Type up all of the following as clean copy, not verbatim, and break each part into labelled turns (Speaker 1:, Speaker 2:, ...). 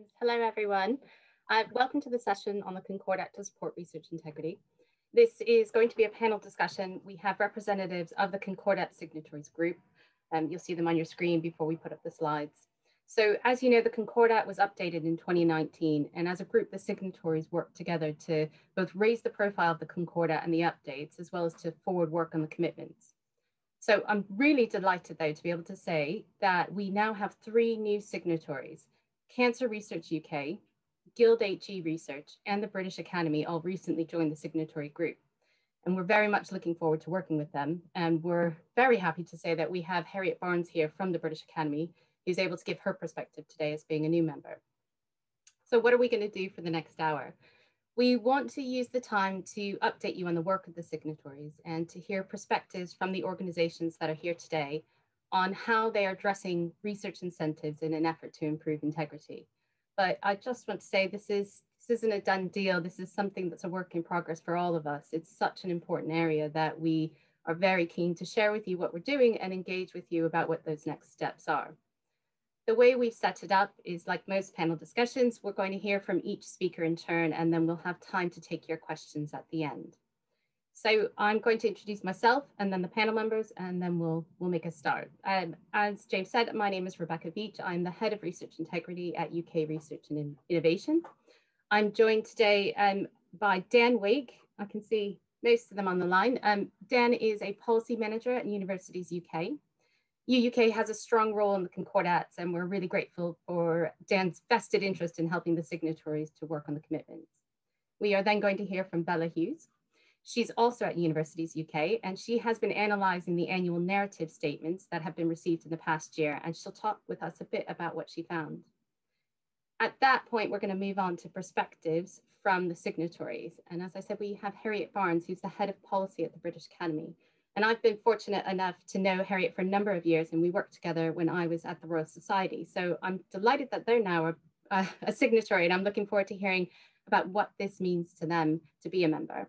Speaker 1: Thanks. Hello, everyone. Welcome to the session on the Concordat to support research integrity. This is going to be a panel discussion. We have representatives of the Concordat Signatories group. You'll see them on your screen before we put up the slides. So as you know, the Concordat was updated in 2019, and as a group, the signatories worked together to both raise the profile of the Concordat and the updates, as well as to forward work on the commitments. So I'm really delighted, though, to be able to say that we now have 3 new signatories: Cancer Research UK, Guild HE Research, and the British Academy all recently joined the signatory group. And we're very much looking forward to working with them. And we're very happy to say that we have Harriet Barnes here from the British Academy, who's able to give her perspective today as being a new member. So what are we going to do for the next hour? We want to use the time to update you on the work of the signatories and to hear perspectives from the organizations that are here today on how they are addressing research incentives in an effort to improve integrity. But I just want to say this isn't a done deal. This is something that's a work in progress for all of us. It's such an important area that we are very keen to share with you what we're doing and engage with you about what those next steps are. The way we've set it up is, like most panel discussions, we're going to hear from each speaker in turn, and then we'll have time to take your questions at the end. So I'm going to introduce myself and then the panel members, and then we'll make a start. As James said, my name is Rebecca Veach. I'm the head of research integrity at UK Research and Innovation. I'm joined today by Dan Wake. I can see most of them on the line. Dan is a policy manager at Universities UK. UUK has a strong role in the Concordats, and we're really grateful for Dan's vested interest in helping the signatories to work on the commitments. We are then going to hear from Bella Hughes. She's also at Universities UK, and she has been analysing the annual narrative statements that have been received in the past year, and she'll talk with us a bit about what she found. At that point, we're going to move on to perspectives from the signatories. And as I said, we have Harriet Barnes, who's the head of policy at the British Academy. And I've been fortunate enough to know Harriet for a number of years, and we worked together when I was at the Royal Society. So I'm delighted that they're now a signatory, and I'm looking forward to hearing about what this means to them to be a member.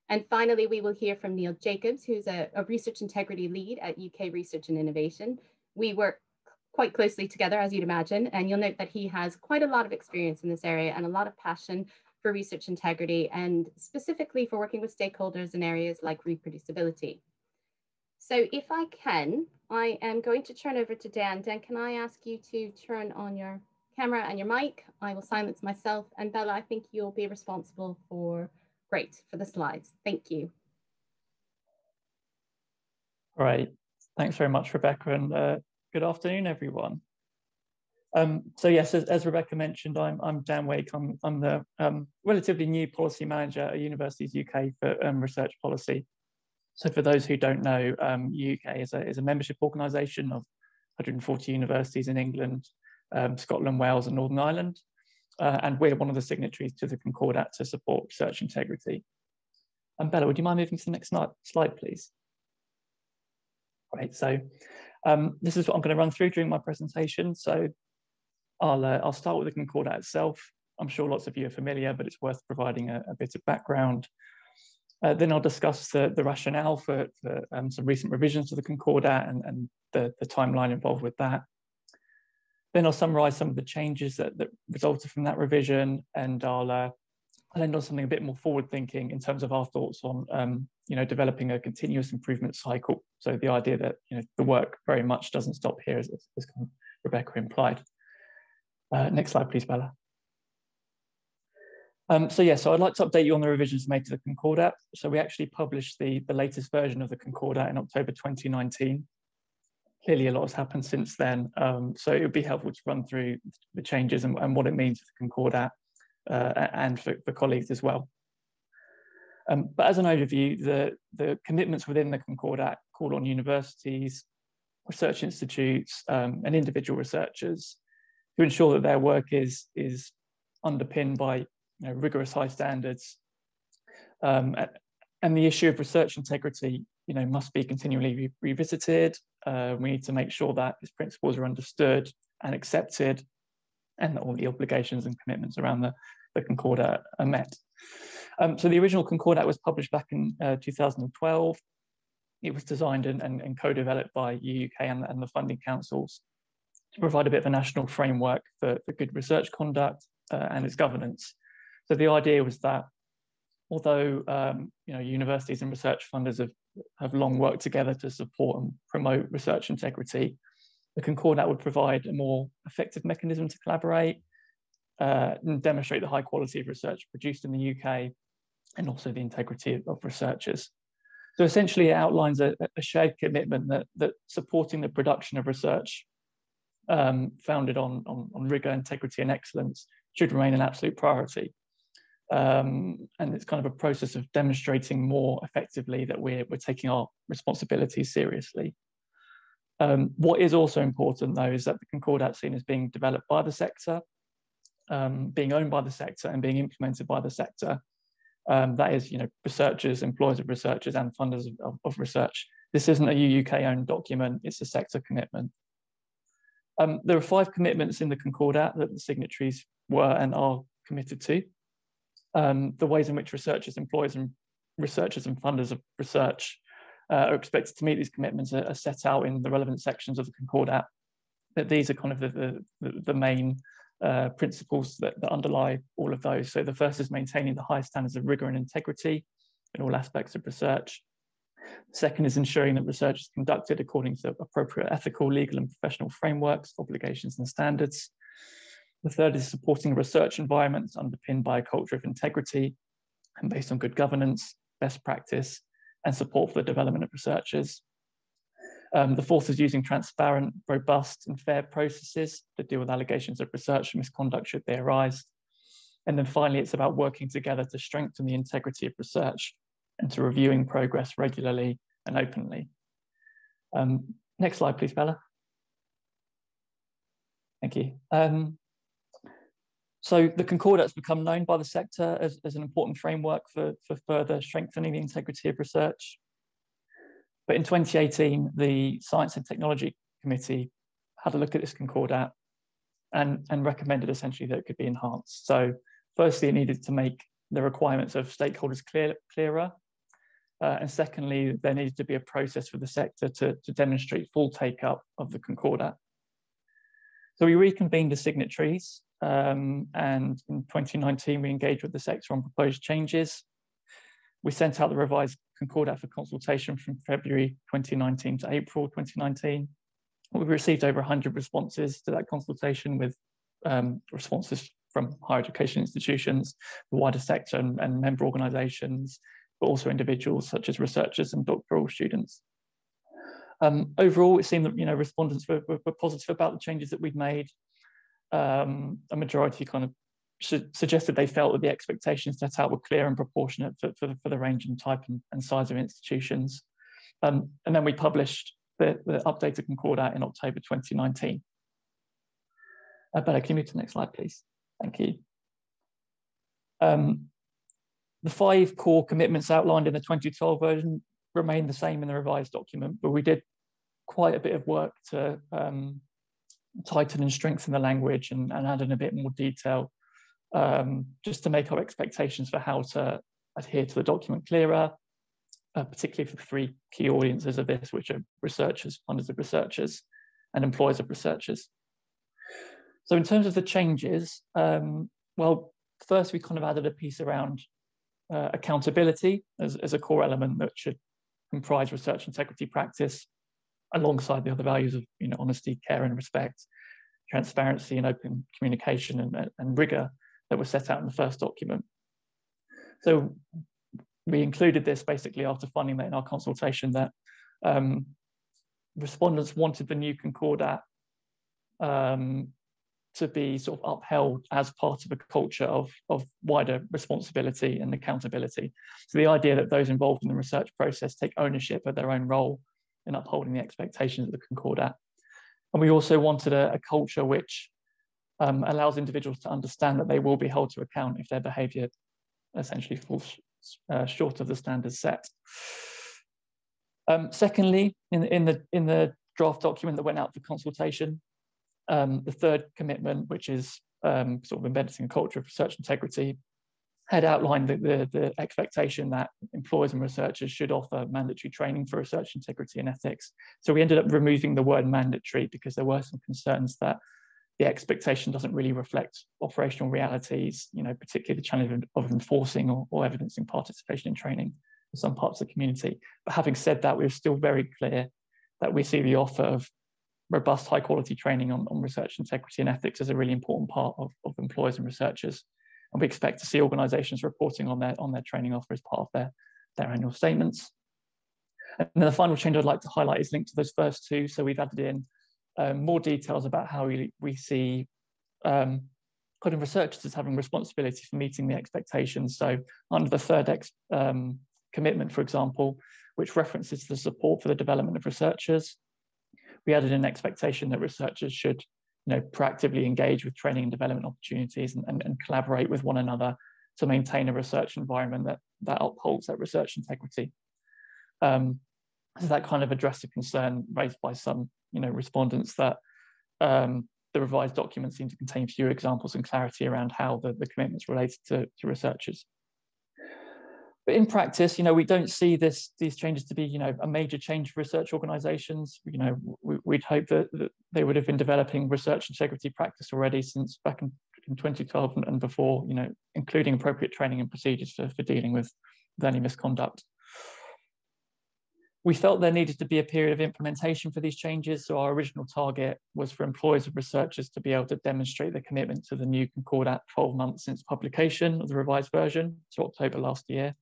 Speaker 1: And finally, we will hear from Neil Jacobs, who's a research integrity lead at UK Research and Innovation. We work quite closely together, as you'd imagine, and you'll note that he has quite a lot of experience in this area and a lot of passion for research integrity, and specifically for working with stakeholders in areas like reproducibility. So if I can, I am going to turn over to Dan. Dan, can I ask you to turn on your camera and your mic? I will silence myself. And Bella, I think you'll be responsible for the slides. Thank you.
Speaker 2: All right. Thanks very much, Rebecca, and good afternoon, everyone. So yes, as Rebecca mentioned, I'm Dan Wake. I'm the relatively new policy manager at Universities UK for research policy. So for those who don't know, UK is a membership organisation of 140 universities in England, Scotland, Wales and Northern Ireland. And we're one of the signatories to the Concordat to support research integrity. And Bella, would you mind moving to the next slide, please? Great, so this is what I'm going to run through during my presentation. So I'll start with the Concordat itself. I'm sure lots of you are familiar, but it's worth providing a bit of background. Then I'll discuss the rationale for some recent revisions to the Concordat and the timeline involved with that. Then I'll summarise some of the changes that resulted from that revision, and I'll end on something a bit more forward-thinking in terms of our thoughts on developing a continuous improvement cycle. So the idea that the work very much doesn't stop here, as Rebecca implied. Next slide, please, Bella. So I'd like to update you on the revisions made to the Concordat. So we actually published the latest version of the Concordat in October 2019. Clearly a lot has happened since then. So it would be helpful to run through the changes and what it means for the Concordat and for colleagues as well. But as an overview, the commitments within the Concordat call on universities, research institutes and individual researchers to ensure that their work is underpinned by rigorous high standards, and the issue of research integrity, must be continually revisited. We need to make sure that its principles are understood and accepted, and that all the obligations and commitments around the Concordat are met. So the original Concordat was published back in 2012. It was designed and co-developed by UUK and the funding councils. to provide a bit of a national framework for good research conduct and its governance. So the idea was that although universities and research funders have long worked together to support and promote research integrity, the Concordat would provide a more effective mechanism to collaborate and demonstrate the high quality of research produced in the UK and also the integrity of researchers. So essentially it outlines a shared commitment that supporting the production of research founded on rigor, integrity and excellence should remain an absolute priority. And it's kind of a process of demonstrating more effectively that we're taking our responsibilities seriously. What is also important though is that the Concordat scene is being developed by the sector, being owned by the sector and being implemented by the sector. That is, researchers, employers of researchers and funders of research. This isn't a UK-owned document, it's a sector commitment. There are 5 commitments in the Concordat that the signatories were and are committed to. The ways in which researchers, employers and researchers and funders of research are expected to meet these commitments are set out in the relevant sections of the Concordat. But these are kind of the main principles that underlie all of those. So the first is maintaining the highest standards of rigor and integrity in all aspects of research. The second is ensuring that research is conducted according to appropriate ethical, legal and professional frameworks, obligations and standards. The third is supporting a research environment that's underpinned by a culture of integrity and based on good governance, best practice and support for the development of researchers. The fourth is using transparent, robust and fair processes to deal with allegations of research misconduct should they arise. And then finally, it's about working together to strengthen the integrity of research and to reviewing progress regularly and openly. Next slide, please, Bella. Thank you. So the Concordat's become known by the sector as an important framework for further strengthening the integrity of research. But in 2018, the Science and Technology Committee had a look at this Concordat and recommended essentially that it could be enhanced. So firstly, it needed to make the requirements of stakeholders clearer. And secondly, there needed to be a process for the sector to demonstrate full take-up of the Concordat. So we reconvened as signatories, and in 2019, we engaged with the sector on proposed changes. We sent out the revised Concordat for consultation from February 2019 to April 2019. We received over 100 responses to that consultation with responses from higher education institutions, the wider sector and member organisations, but also individuals such as researchers and doctoral students. Overall, it seemed that respondents were positive about the changes that we'd made. A majority kind of suggested they felt that the expectations set out were clear and proportionate for the range and type and size of institutions. And then we published the updated Concordat in October 2019. Bella, can you move to the next slide, please? Thank you. The 5 core commitments outlined in the 2012 version remain the same in the revised document, but we did quite a bit of work to tighten and strengthen the language and add in a bit more detail, just to make our expectations for how to adhere to the document clearer, particularly for the 3 key audiences of this, which are researchers, funders of researchers, and employers of researchers. So in terms of the changes, well, first we kind of added a piece around accountability as a core element that should comprise research integrity practice alongside the other values of honesty, care and respect, transparency and open communication and rigor that were set out in the first document. So we included this basically after finding that in our consultation that respondents wanted the new Concordat to be sort of upheld as part of a culture of wider responsibility and accountability. So the idea that those involved in the research process take ownership of their own role in upholding the expectations of the Concordat. And we also wanted a culture which allows individuals to understand that they will be held to account if their behaviour essentially falls short of the standards set. Secondly, in the draft document that went out for consultation, the third commitment, which is sort of embedded in a culture of research integrity, had outlined the expectation that employers and researchers should offer mandatory training for research integrity and ethics. So we ended up removing the word mandatory because there were some concerns that the expectation doesn't really reflect operational realities, particularly the challenge of enforcing or evidencing participation in training for some parts of the community. But having said that, we're still very clear that we see the offer of robust, high quality training on research integrity and ethics as a really important part of employers and researchers. And we expect to see organisations reporting on their training offer as part of their annual statements. And then the final change I'd like to highlight is linked to those first two. So we've added in more details about how we see kind of researchers as having responsibility for meeting the expectations. So under the third commitment, for example, which references the support for the development of researchers, we added an expectation that researchers should proactively engage with training and development opportunities and collaborate with one another to maintain a research environment that upholds that research integrity. So that kind of addressed a concern raised by some respondents that the revised documents seem to contain fewer examples and clarity around how the commitments related to researchers. But in practice, we don't see these changes to be, a major change for research organisations. We'd hope that they would have been developing research integrity practice already since back in 2012 and before, including appropriate training and procedures for dealing with any misconduct. We felt there needed to be a period of implementation for these changes. So our original target was for employers and researchers to be able to demonstrate their commitment to the new Concordat 12 months since publication of the revised version, so October last year.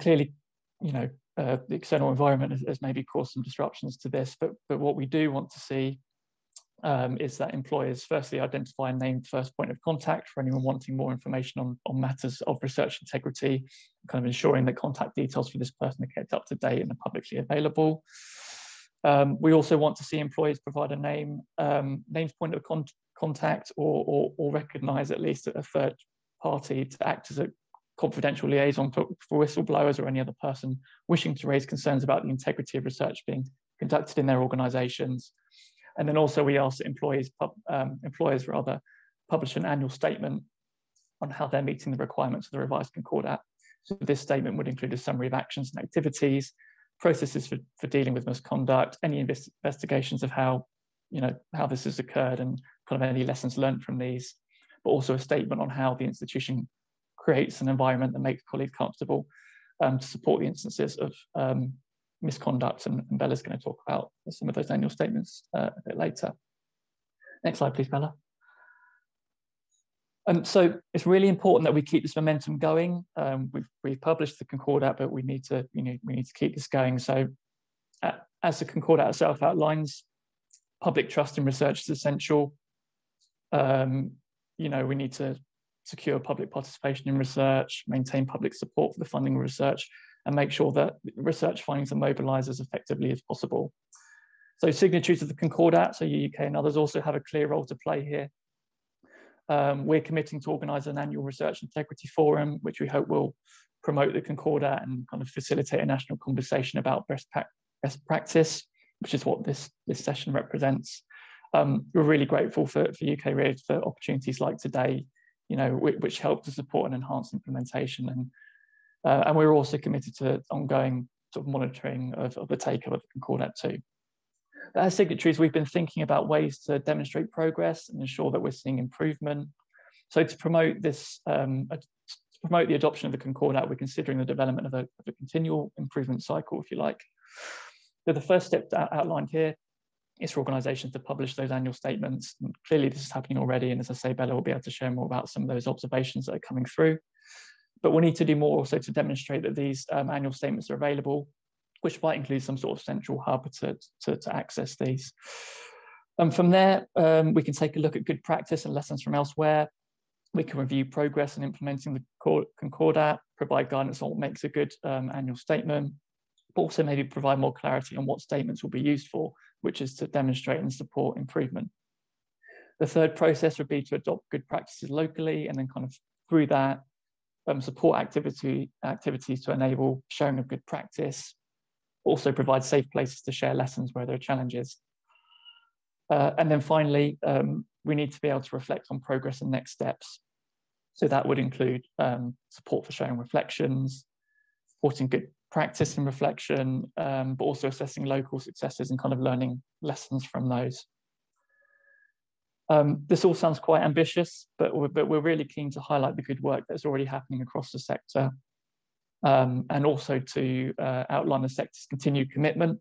Speaker 2: Clearly, the external environment has maybe caused some disruptions to this, but what we do want to see is that employers firstly identify and name first point of contact for anyone wanting more information on matters of research integrity, kind of ensuring that contact details for this person are kept up to date and are publicly available. We also want to see employers provide a names point of contact or recognise at least a third party to act as a confidential liaison for whistleblowers or any other person wishing to raise concerns about the integrity of research being conducted in their organisations. And then also we ask that employers publish an annual statement on how they're meeting the requirements of the revised Concordat. So this statement would include a summary of actions and activities, processes for dealing with misconduct, any investigations of how this has occurred and kind of any lessons learned from these, but also a statement on how the institution creates an environment that makes colleagues comfortable to support the instances of misconduct, and Bella's going to talk about some of those annual statements a bit later. Next slide, please, Bella. So it's really important that we keep this momentum going. We've published the Concordat, but we need to keep this going. So as the Concordat itself outlines, public trust in research is essential. We need to secure public participation in research, maintain public support for the funding of research, and make sure that research findings are mobilised as effectively as possible. So signatories of the Concordat, so UK and others, also have a clear role to play here. We're committing to organise an annual research integrity forum, which we hope will promote the Concordat and kind of facilitate a national conversation about best practice, which is what this session represents. We're really grateful for UKRIO for opportunities like today, which help to support and enhance implementation. And we're also committed to ongoing sort of monitoring of the takeover of the Concordat too. But as signatories, we've been thinking about ways to demonstrate progress and ensure that we're seeing improvement. So to promote this, to promote the adoption of the Concordat, we're considering the development of a continual improvement cycle, if you like. So the first step outlined here is for organisations to publish those annual statements. And clearly this is happening already, and as I say, Bella will be able to share more about some of those observations that are coming through. But we need to do more also to demonstrate that these annual statements are available, which might include some sort of central hub to access these. And from there, we can take a look at good practice and lessons from elsewhere. We can review progress in implementing the Concordat, provide guidance on what makes a good annual statement, but also maybe provide more clarity on what statements will be used for, which is to demonstrate and support improvement. The third process would be to adopt good practices locally, and then kind of through that, support activities to enable sharing of good practice, also provide safe places to share lessons where there are challenges. And then finally, we need to be able to reflect on progress and next steps. So that would include support for sharing reflections, supporting good practice in reflection, but also assessing local successes and kind of learning lessons from those. This all sounds quite ambitious, but we're really keen to highlight the good work that's already happening across the sector, and also to outline the sector's continued commitment,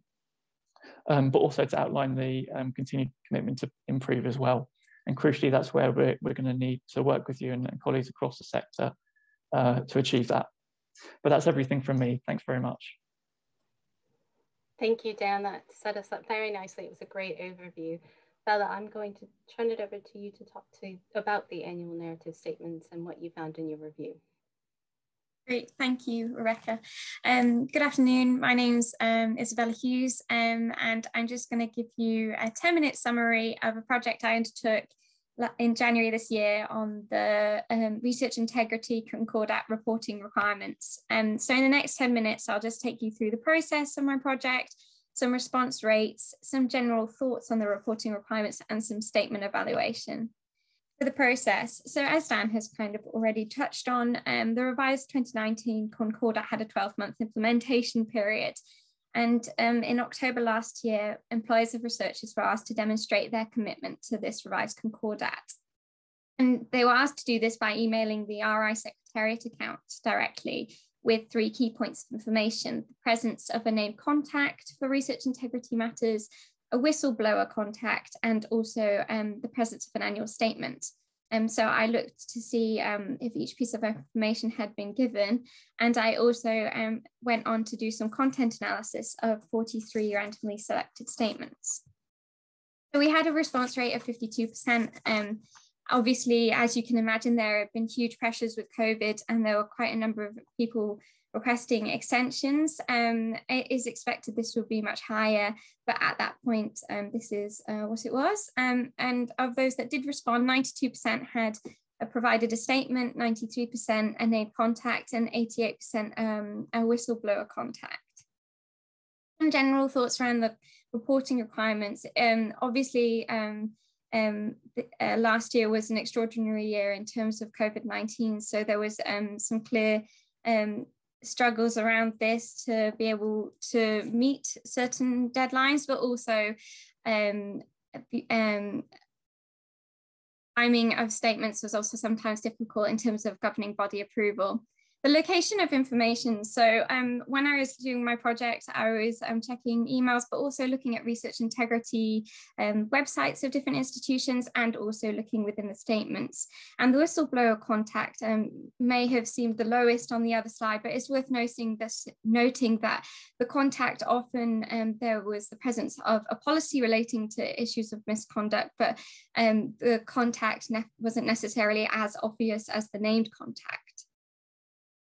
Speaker 2: but also to outline the continued commitment to improve as well. And crucially, that's where we're going to need to work with you and colleagues across the sector to achieve that. But that's everything from me. Thanks very much.
Speaker 1: Thank you, Dan. That set us up very nicely. It was a great overview. Bella, I'm going to turn it over to you to talk about the annual narrative statements and what you found in your review.
Speaker 3: Great, thank you, Rebecca. Good afternoon, my name's Isabella Hughes, and I'm just going to give you a 10-minute summary of a project I undertook in January this year on the research integrity Concordat reporting requirements. So in the next 10 minutes, I'll just take you through the process of my project, some response rates, some general thoughts on the reporting requirements, and some statement evaluation. For the process, so as Dan has kind of already touched on, the revised 2019 Concordat had a 12-month implementation period. And in October last year, employers of researchers were asked to demonstrate their commitment to this revised Concordat. And they were asked to do this by emailing the RI Secretariat account directly with 3 key points of information: the presence of a named contact for research integrity matters, a whistleblower contact, and also the presence of an annual statement. So I looked to see if each piece of information had been given, and I also went on to do some content analysis of 43 randomly selected statements. So we had a response rate of 52%. Obviously, as you can imagine, there have been huge pressures with COVID, and there were quite a number of people requesting extensions. It is expected this would be much higher, but at that point, this is what it was. And of those that did respond, 92% had provided a statement, 93% a named contact, and 88% a whistleblower contact. Some general thoughts around the reporting requirements. Obviously, last year was an extraordinary year in terms of COVID-19, so there was some clear struggles around this to be able to meet certain deadlines, but also timing of statements was also sometimes difficult in terms of governing body approval. The location of information. So when I was doing my project, I was checking emails, but also looking at research integrity websites of different institutions, and also looking within the statements. And the whistleblower contact may have seemed the lowest on the other slide, but it's worth noting that the contact often there was the presence of a policy relating to issues of misconduct, but the contact wasn't necessarily as obvious as the named contact.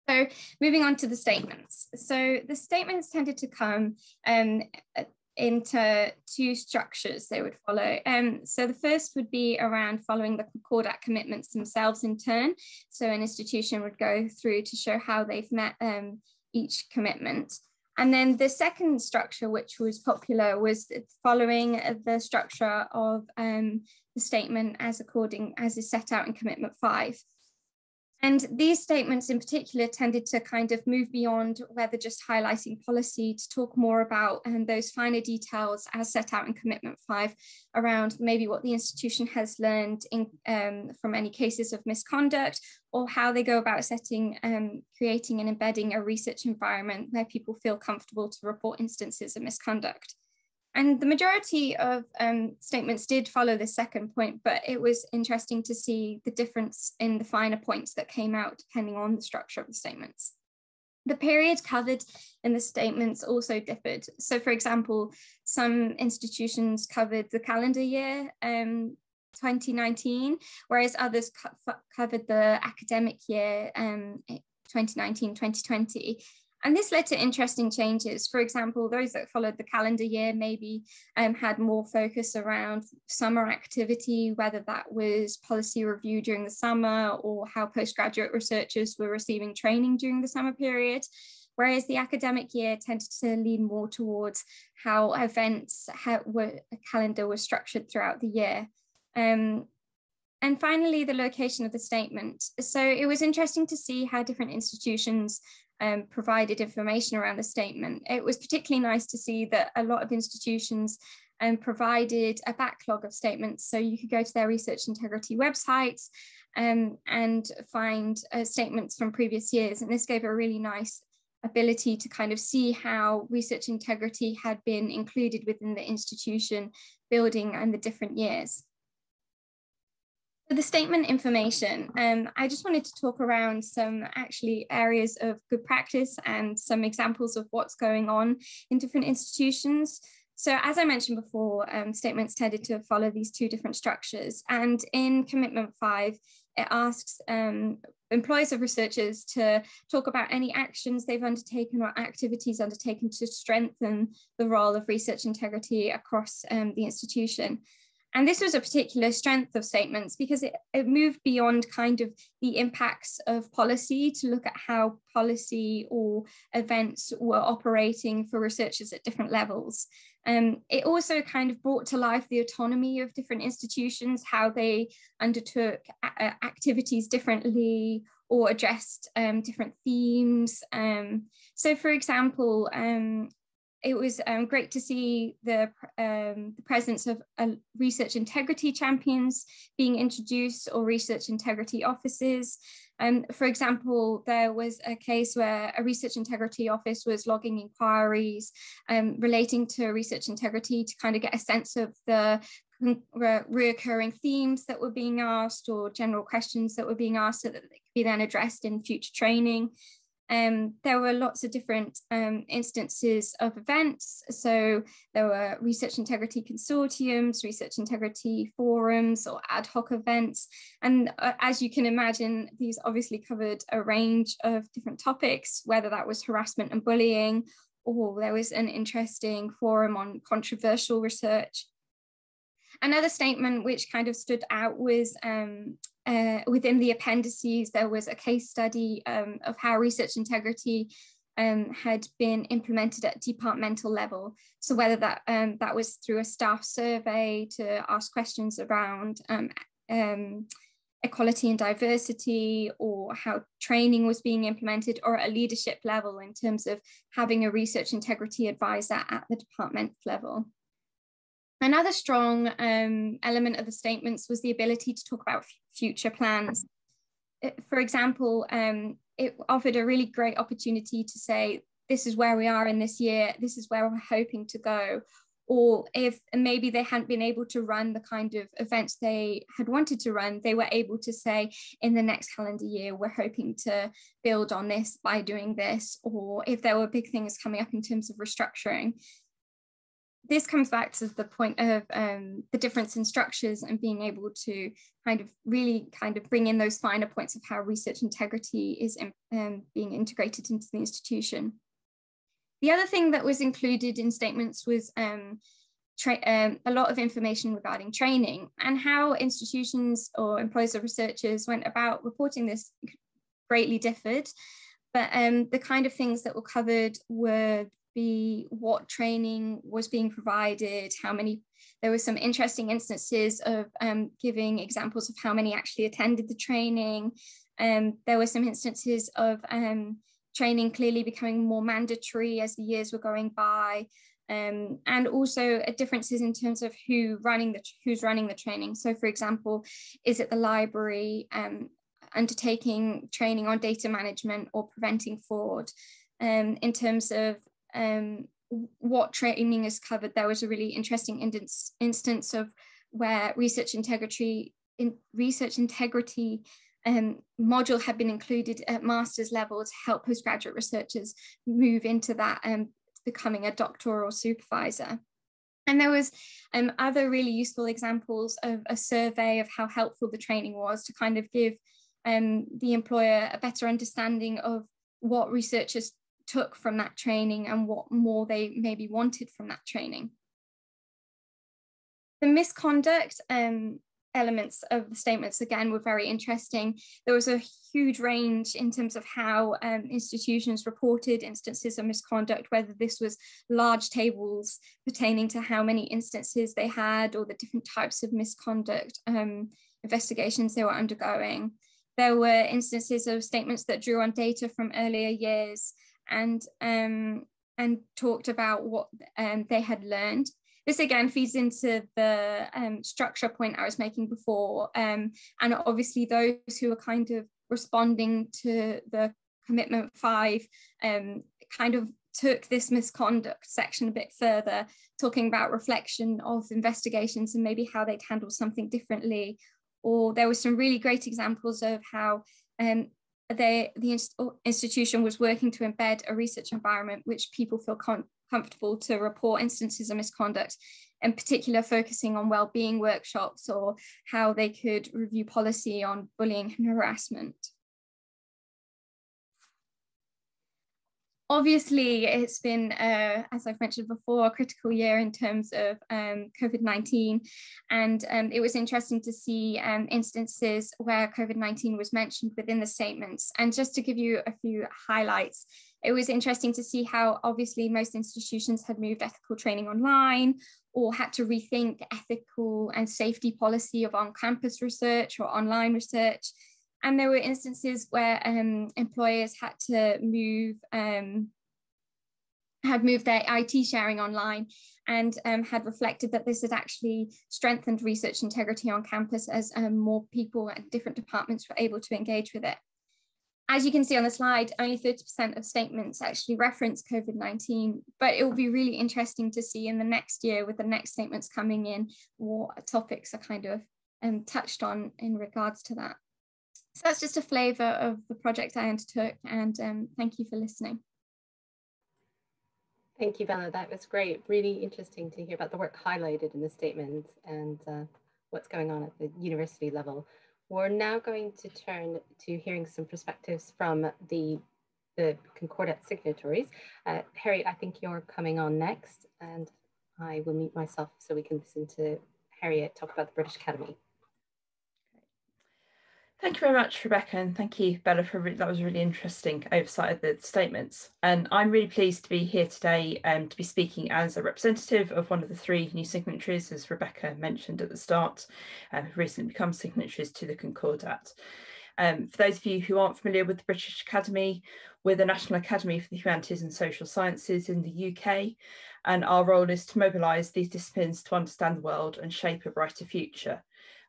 Speaker 3: So moving on to the statements. So the statements tended to come into 2 structures they would follow. So the first would be around following the Concordat commitments themselves in turn. So an institution would go through to show how they've met each commitment. And then the second structure, which was popular, was following the structure of the statement as is set out in Commitment 5. And these statements in particular tended to kind of move beyond whether just highlighting policy to talk more about those finer details as set out in Commitment 5 around maybe what the institution has learned from any cases of misconduct, or how they go about creating and embedding a research environment where people feel comfortable to report instances of misconduct. And the majority of statements did follow the second point, but it was interesting to see the difference in the finer points that came out depending on the structure of the statements. The period covered in the statements also differed. So for example, some institutions covered the calendar year 2019, whereas others covered the academic year 2019-2020. And this led to interesting changes. For example, those that followed the calendar year maybe had more focus around summer activity, whether that was policy review during the summer or how postgraduate researchers were receiving training during the summer period. Whereas the academic year tended to lean more towards how events, a calendar was structured throughout the year. And finally, the location of the statement. So it was interesting to see how different institutions provided information around the statement. It was particularly nice to see that a lot of institutions provided a backlog of statements. So you could go to their research integrity websites and find statements from previous years. And this gave a really nice ability to kind of see how research integrity had been included within the institution building and the different years. For the statement information, I just wanted to talk around some actually areas of good practice and some examples of what's going on in different institutions. So as I mentioned before, statements tended to follow these two different structures. And in Commitment 5, it asks employers of researchers to talk about any actions they've undertaken or activities undertaken to strengthen the role of research integrity across the institution. And this was a particular strength of statements because it moved beyond kind of the impacts of policy to look at how policy or events were operating for researchers at different levels. It also kind of brought to life the autonomy of different institutions, how they undertook activities differently or addressed different themes. So for example, it was great to see the presence of research integrity champions being introduced or research integrity offices. For example, there was a case where a research integrity office was logging inquiries relating to research integrity to kind of get a sense of the reoccurring themes that were being asked or general questions that were being asked so that they could be then addressed in future training. There were lots of different instances of events. So there were research integrity consortiums, research integrity forums, or ad hoc events. And as you can imagine, these obviously covered a range of different topics, whether that was harassment and bullying, or there was an interesting forum on controversial research. Another statement which kind of stood out was within the appendices, there was a case study of how research integrity had been implemented at departmental level. So whether that was through a staff survey to ask questions around equality and diversity, or how training was being implemented, or at a leadership level in terms of having a research integrity advisor at the department level. Another strong element of the statements was the ability to talk about future plans. For example, it offered a really great opportunity to say, this is where we are in this year, this is where we're hoping to go. Or if maybe they hadn't been able to run the kind of events they had wanted to run, they were able to say, in the next calendar year, we're hoping to build on this by doing this. Or if there were big things coming up in terms of restructuring. This comes back to the point of the difference in structures and being able to kind of really kind of bring in those finer points of how research integrity is being integrated into the institution. The other thing that was included in statements was a lot of information regarding training and how institutions or employers of researchers went about reporting this greatly differed. But the kind of things that were covered were what training was being provided, how many, there were some interesting instances of giving examples of how many actually attended the training. There were some instances of training clearly becoming more mandatory as the years were going by. And also differences in terms of who's running the training. So for example, is it the library undertaking training on data management or preventing fraud? In terms of what training is covered, there was a really interesting instance of where research integrity module had been included at master's level to help postgraduate researchers move into that becoming a doctoral supervisor. And there was other really useful examples of a survey of how helpful the training was to kind of give the employer a better understanding of what researchers took from that training and what more they maybe wanted from that training. The misconduct elements of the statements, again, were very interesting. There was a huge range in terms of how institutions reported instances of misconduct, whether this was large tables pertaining to how many instances they had or the different types of misconduct investigations they were undergoing. There were instances of statements that drew on data from earlier years and talked about what they had learned. This again feeds into the structure point I was making before, and obviously those who are kind of responding to the Commitment 5 kind of took this misconduct section a bit further, talking about reflection of investigations and maybe how they'd handle something differently. Or there were some really great examples of how the institution was working to embed a research environment which people feel comfortable to report instances of misconduct, in particular focusing on well-being workshops or how they could review policy on bullying and harassment. Obviously, it's been, as I've mentioned before, a critical year in terms of COVID-19. And it was interesting to see instances where COVID-19 was mentioned within the statements. And just to give you a few highlights, it was interesting to see how obviously most institutions had moved ethical training online or had to rethink ethical and safety policy of on-campus research or online research. And there were instances where employers had to move their IT sharing online and had reflected that this had actually strengthened research integrity on campus as more people at different departments were able to engage with it. As you can see on the slide, only 30% of statements actually reference COVID-19, but it will be really interesting to see in the next year with the next statements coming in, what topics are kind of touched on in regards to that. So that's just a flavour of the project I undertook, and thank you for listening.
Speaker 1: Thank you, Bella. That was great. Really interesting to hear about the work highlighted in the statement and what's going on at the university level. We're now going to turn to hearing some perspectives from the Concordat signatories. Harriet, I think you're coming on next, and I will mute myself so we can listen to Harriet talk about the British Academy.
Speaker 4: Thank you very much, Rebecca, and thank you, Bella, for that was a really interesting oversight of the statements. And I'm really pleased to be here today to be speaking as a representative of one of the 3 new signatories, as Rebecca mentioned at the start, who've recently become signatories to the Concordat. For those of you who aren't familiar with the British Academy, we're the National Academy for the Humanities and Social Sciences in the UK, and our role is to mobilise these disciplines to understand the world and shape a brighter future.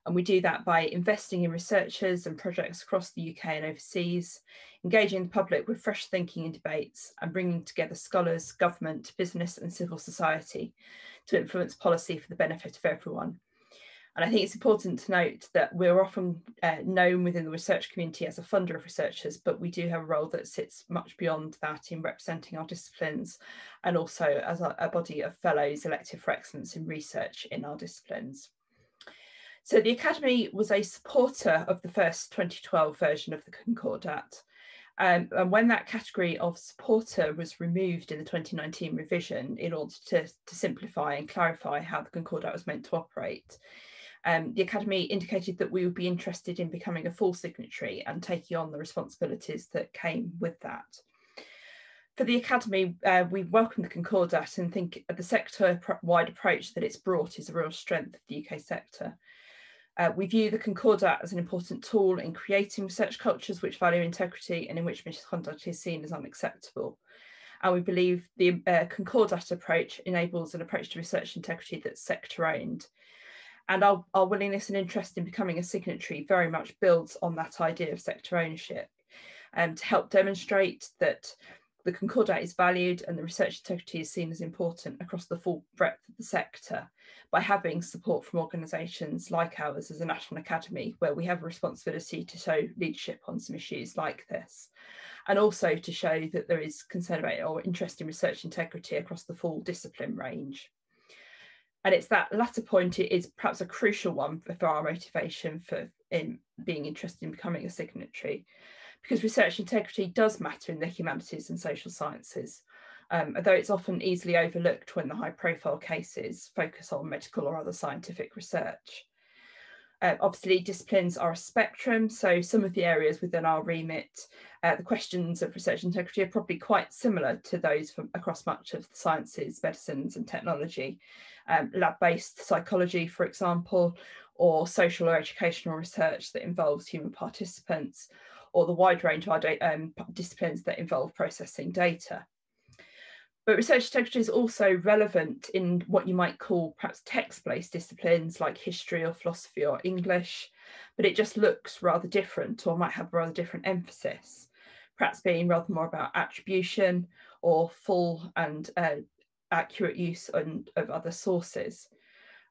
Speaker 4: And we do that by investing in researchers and projects across the UK and overseas, engaging the public with fresh thinking and debates, and bringing together scholars, government, business and civil society to influence policy for the benefit of everyone. And I think it's important to note that we're often known within the research community as a funder of researchers, but we do have a role that sits much beyond that in representing our disciplines, and also as a body of fellows elected for excellence in research in our disciplines. So the Academy was a supporter of the first 2012 version of the Concordat. And when that category of supporter was removed in the 2019 revision in order to simplify and clarify how the Concordat was meant to operate, the Academy indicated that we would be interested in becoming a full signatory and taking on the responsibilities that came with that. For the Academy, we welcome the Concordat and think the sector-wide approach that it's brought is a real strength of the UK sector. We view the Concordat as an important tool in creating research cultures which value integrity and in which misconduct is seen as unacceptable. And we believe the Concordat approach enables an approach to research integrity that's sector-owned. And our willingness and interest in becoming a signatory very much builds on that idea of sector ownership, to help demonstrate that the Concordat is valued and the research integrity is seen as important across the full breadth of the sector by having support from organisations like ours as a National Academy, where we have a responsibility to show leadership on some issues like this, and also to show that there is concern about or interest in research integrity across the full discipline range. And it's that latter point, it is perhaps a crucial one for our motivation in being interested in becoming a signatory, because research integrity does matter in the humanities and social sciences, although it's often easily overlooked when the high profile cases focus on medical or other scientific research. Obviously, disciplines are a spectrum, so some of the areas within our remit, the questions of research integrity are probably quite similar to those from across much of the sciences, medicines and technology. Lab-based psychology, for example, or social or educational research that involves human participants, or the wide range of our disciplines that involve processing data. But research integrity is also relevant in what you might call perhaps text-based disciplines like history or philosophy or English, but it just looks rather different or might have a rather different emphasis, perhaps being rather more about attribution or full and accurate use of other sources.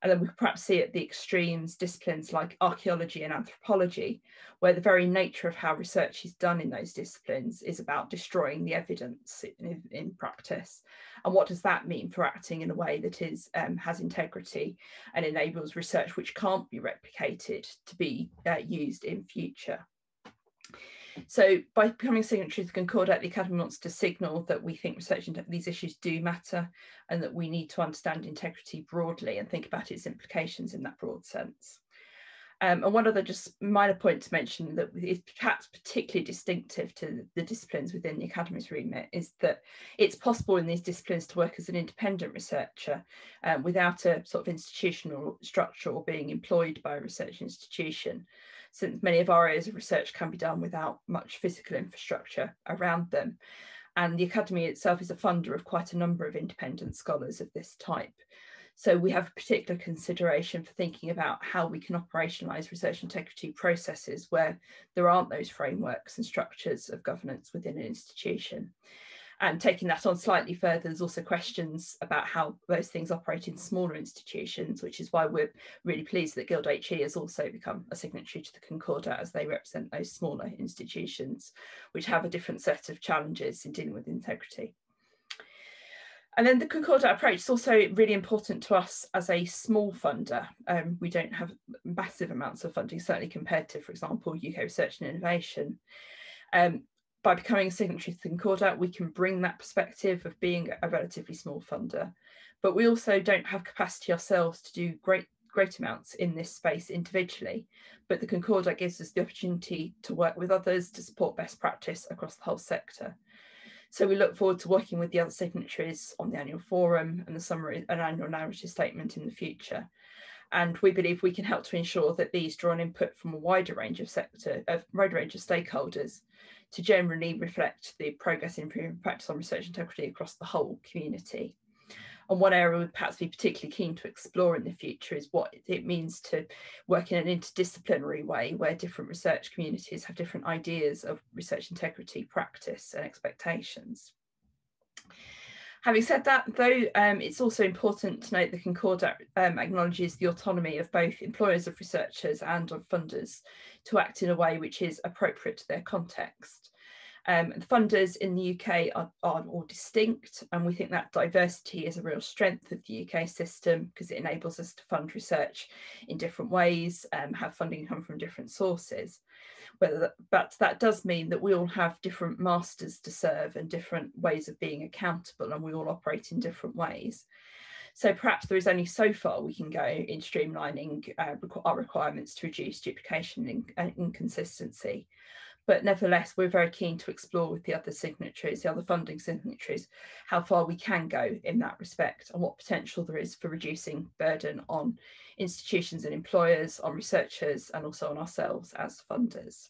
Speaker 4: And then we perhaps see at the extremes disciplines like archaeology and anthropology, where the very nature of how research is done in those disciplines is about destroying the evidence in practice. And what does that mean for acting in a way that is has integrity and enables research which can't be replicated to be used in future? So by becoming a signatory to the Concordat, the Academy wants to signal that we think research into these issues do matter and that we need to understand integrity broadly and think about its implications in that broad sense. And one other just minor point to mention that is perhaps particularly distinctive to the disciplines within the Academy's remit is that it's possible in these disciplines to work as an independent researcher without a sort of institutional structure or being employed by a research institution, since many of our areas of research can be done without much physical infrastructure around them. And the Academy itself is a funder of quite a number of independent scholars of this type. So we have a particular consideration for thinking about how we can operationalise research integrity processes where there aren't those frameworks and structures of governance within an institution. And taking that on slightly further, there's also questions about how those things operate in smaller institutions, which is why we're really pleased that Guild HE has also become a signatory to the Concordat, as they represent those smaller institutions, which have a different set of challenges in dealing with integrity. And then the Concordat approach is also really important to us as a small funder. We don't have massive amounts of funding, certainly compared to, for example, UK Research and Innovation. By becoming a signatory to the Concordat, we can bring that perspective of being a relatively small funder, but we also don't have capacity ourselves to do great amounts in this space individually. But the Concordat gives us the opportunity to work with others to support best practice across the whole sector. So we look forward to working with the other signatories on the annual forum and the summary and annual narrative statement in the future. And we believe we can help to ensure that these draw on input from a wider range of stakeholders to generally reflect the progress in improving practice on research integrity across the whole community. And one area we'd perhaps be particularly keen to explore in the future is what it means to work in an interdisciplinary way where different research communities have different ideas of research integrity, practice and expectations. Having said that, though, it's also important to note the Concordat acknowledges the autonomy of both employers of researchers and of funders to act in a way which is appropriate to their context. The funders in the UK are all distinct, and we think that diversity is a real strength of the UK system because it enables us to fund research in different ways, have funding come from different sources. But that does mean that we all have different masters to serve and different ways of being accountable, and we all operate in different ways. So perhaps there is only so far we can go in streamlining our requirements to reduce duplication and inconsistency. But nevertheless, we're very keen to explore with the other signatories, the other funding signatories, how far we can go in that respect and what potential there is for reducing burden on institutions and employers, on researchers, and also on ourselves as funders.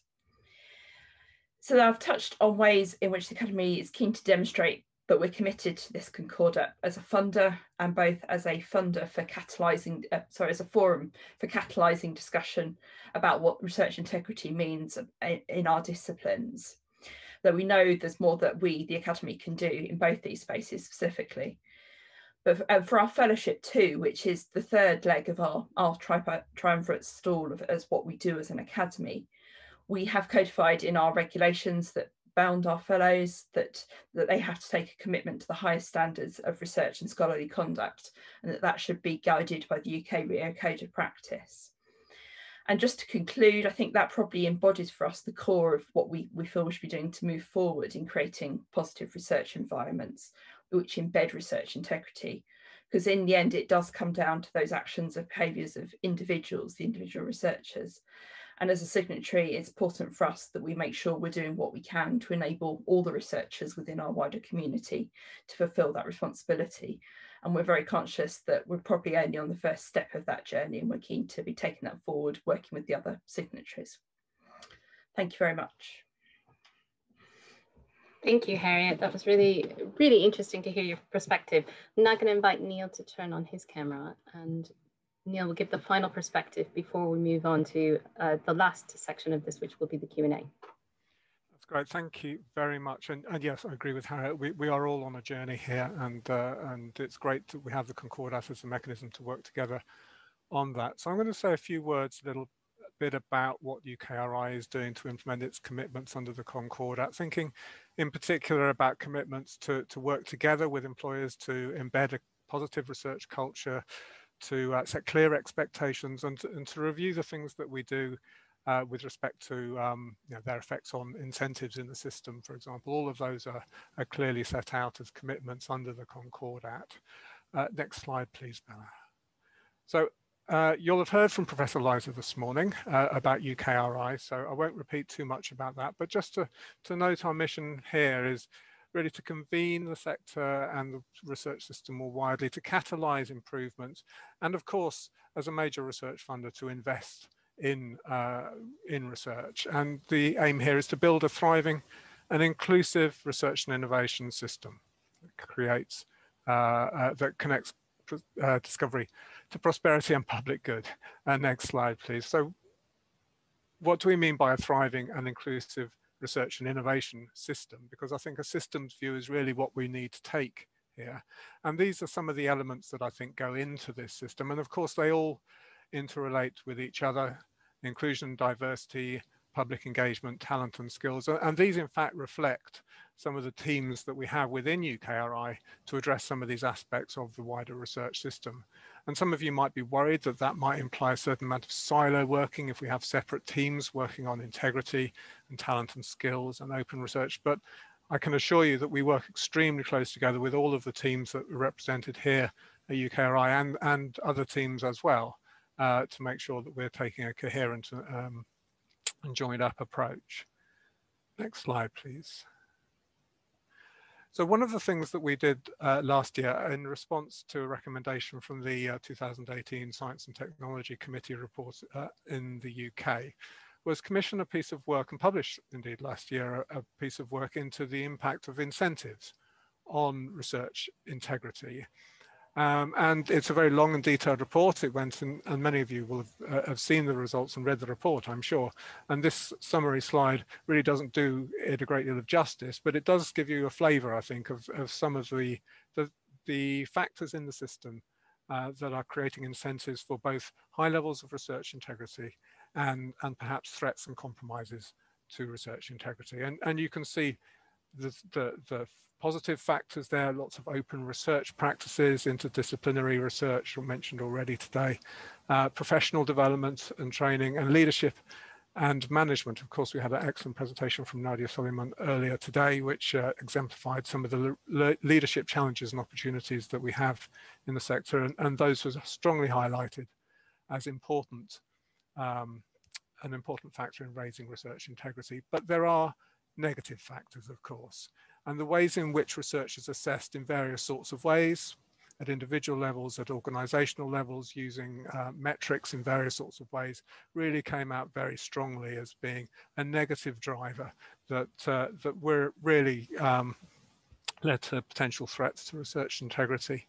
Speaker 4: So I've touched on ways in which the Academy is keen to demonstrate that we're committed to this Concordat as a funder and both as a funder for catalysing, as a forum for catalysing discussion about what research integrity means in our disciplines. Though we know there's more that we, the Academy, can do in both these spaces specifically. But for our fellowship too, which is the third leg of our triumvirate stall as what we do as an Academy, we have codified in our regulations that bound our fellows that they have to take a commitment to the highest standards of research and scholarly conduct, and that should be guided by the UKRIO Code of Practice. And just to conclude, I think that probably embodies for us the core of what we feel we should be doing to move forward in creating positive research environments which embed research integrity. Because in the end, it does come down to those actions and behaviours of individuals, the individual researchers. And as a signatory, it's important for us that we make sure we're doing what we can to enable all the researchers within our wider community to fulfil that responsibility. And we're very conscious that we're probably only on the first step of that journey, and we're keen to be taking that forward, working with the other signatories. Thank you very much.
Speaker 1: Thank you, Harriet. That was really, really interesting to hear your perspective. I'm now going to invite Neil to turn on his camera, and Neil will give the final perspective before we move on to the last section of this, which will be the Q&A.
Speaker 5: That's great. Thank you very much. And yes, I agree with Harriet. We are all on a journey here, and it's great that we have the Concordat as a mechanism to work together on that. So I'm going to say a few words, a little bit about what UKRI is doing to implement its commitments under the Concordat, thinking in particular about commitments to work together with employers to embed a positive research culture, to set clear expectations, and to review the things that we do with respect to their effects on incentives in the system, for example. All of those are clearly set out as commitments under the Concordat. Next slide, please, Bella. So you'll have heard from Professor Leyser this morning about UKRI, so I won't repeat too much about that, but just to note our mission here is really to convene the sector and the research system more widely, to catalyse improvements, and of course, as a major research funder, to invest in research. And the aim here is to build a thriving and inclusive research and innovation system that creates, that connects discovery to prosperity and public good. Next slide, please. So what do we mean by a thriving and inclusive research and innovation system? Because I think a systems view is really what we need to take here. And these are some of the elements that I think go into this system. And of course, they all interrelate with each other: inclusion, diversity, public engagement, talent and skills. And these in fact reflect some of the teams that we have within UKRI to address some of these aspects of the wider research system. And some of you might be worried that that might imply a certain amount of silo working if we have separate teams working on integrity and talent and skills and open research. But I can assure you that we work extremely close together with all of the teams that are represented here at UKRI and other teams as well, to make sure that we're taking a coherent and joined up approach. Next slide, please. So one of the things that we did last year in response to a recommendation from the 2018 Science and Technology Committee report in the UK was commission a piece of work, and published indeed last year a piece of work into the impact of incentives on research integrity. And it's a very long and detailed report. It went, and many of you will have seen the results and read the report, I'm sure. And this summary slide really doesn't do it a great deal of justice, but it does give you a flavour, I think, of some of the factors in the system that are creating incentives for both high levels of research integrity and perhaps threats and compromises to research integrity. And you can see the positive factors there, lots of open research practices, interdisciplinary research mentioned already today, professional development and training, and leadership and management. Of course, we had an excellent presentation from Nadia Suleiman earlier today, which exemplified some of the leadership challenges and opportunities that we have in the sector, and those were strongly highlighted as important, an important factor in raising research integrity. But there are negative factors, of course, and the ways in which research is assessed in various sorts of ways, at individual levels, at organizational levels, using metrics in various sorts of ways, really came out very strongly as being a negative driver that were really led to potential threats to research integrity.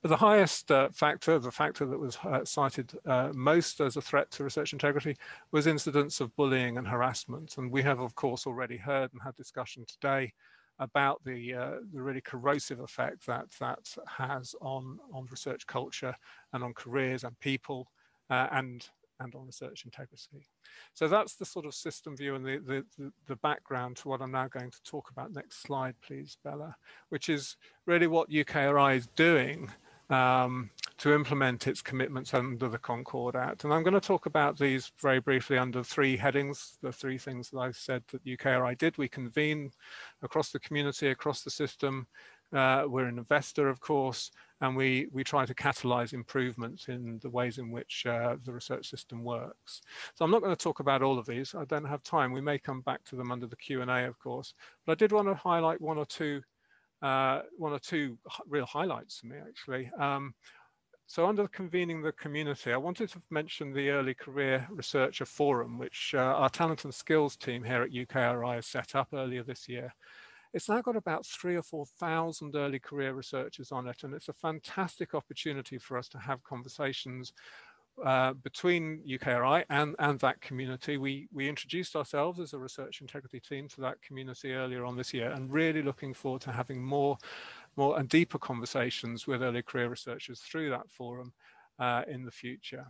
Speaker 5: But the highest factor, the factor that was cited most as a threat to research integrity, was incidents of bullying and harassment. And we have, of course, already heard and had discussion today about the really corrosive effect that has on research culture and on careers and people and on research integrity. So that's the sort of system view and the background to what I'm now going to talk about. Next slide, please, Bella, which is really what UKRI is doing to implement its commitments under the Concordat. And I'm going to talk about these very briefly under three headings, the three things that I said that UKRI did. We convene across the community, across the system. We're an investor, of course, and we try to catalyse improvements in the ways in which the research system works. So I'm not going to talk about all of these. I don't have time. We may come back to them under the Q&A, of course. But I did want to highlight one or two one or two real highlights for me, actually. So under convening the community, I wanted to mention the Early Career Researcher Forum, which our talent and skills team here at UKRI has set up earlier this year. It's now got about 3,000 or 4,000 early career researchers on it, and it's a fantastic opportunity for us to have conversations between UKRI and that community. We introduced ourselves as a research integrity team to that community earlier on this year, and really looking forward to having more and deeper conversations with early career researchers through that forum in the future.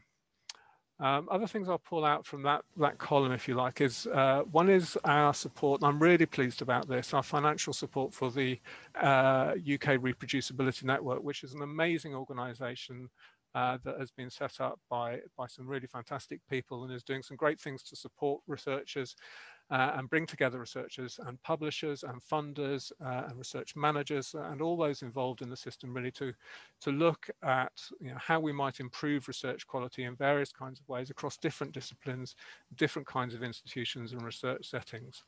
Speaker 5: Other things I'll pull out from that column, if you like, is one is our support, and I'm really pleased about this, our financial support for the UK Reproducibility Network, which is an amazing organisation that has been set up by some really fantastic people and is doing some great things to support researchers and bring together researchers and publishers and funders and research managers and all those involved in the system, really to look at how we might improve research quality in various kinds of ways across different disciplines, different kinds of institutions and research settings,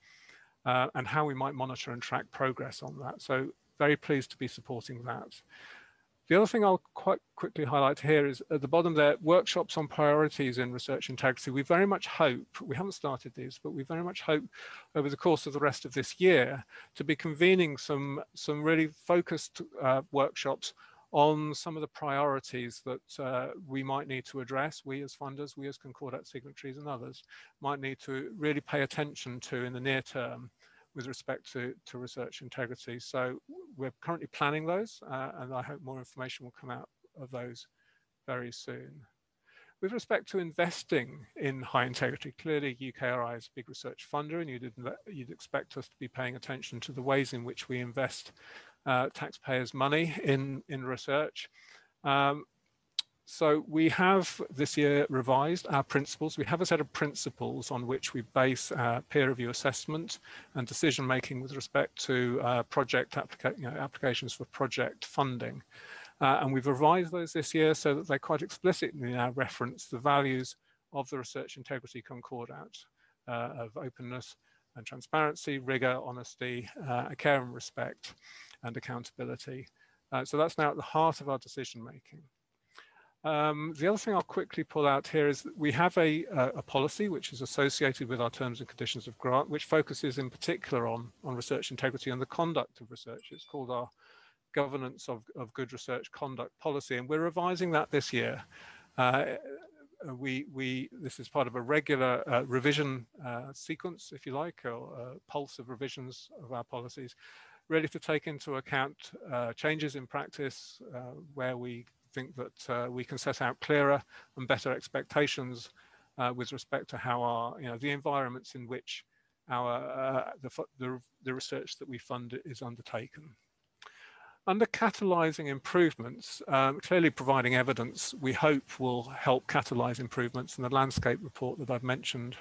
Speaker 5: and how we might monitor and track progress on that. So very pleased to be supporting that. The other thing I'll quite quickly highlight here is at the bottom there, workshops on priorities in research integrity. We very much hope, we haven't started these, but we very much hope over the course of the rest of this year to be convening some really focused workshops on some of the priorities that we might need to address, we as funders, we as Concordat signatories and others might need to really pay attention to in the near term with respect to research integrity. So we're currently planning those and I hope more information will come out of those very soon. With respect to investing in high integrity, clearly UKRI is a big research funder and you'd expect us to be paying attention to the ways in which we invest taxpayers' money in research. So we have this year revised our principles. We have a set of principles on which we base peer review assessment and decision making with respect to project applications for project funding. And we've revised those this year so that they quite explicitly now reference the values of the Research Integrity Concordat of openness and transparency, rigor, honesty, care and respect, and accountability. So that's now at the heart of our decision making. The other thing I'll quickly pull out here is that we have a policy which is associated with our terms and conditions of grant, which focuses in particular on research integrity and the conduct of research. It's called our Governance of Good Research Conduct Policy, and we're revising that this year. This is part of a regular revision sequence, if you like, or pulse of revisions of our policies, really to take into account changes in practice where we think that we can set out clearer and better expectations with respect to how our, the environments in which our the research that we fund is undertaken. Under catalysing improvements, clearly providing evidence we hope will help catalyse improvements, and the landscape report that I've mentioned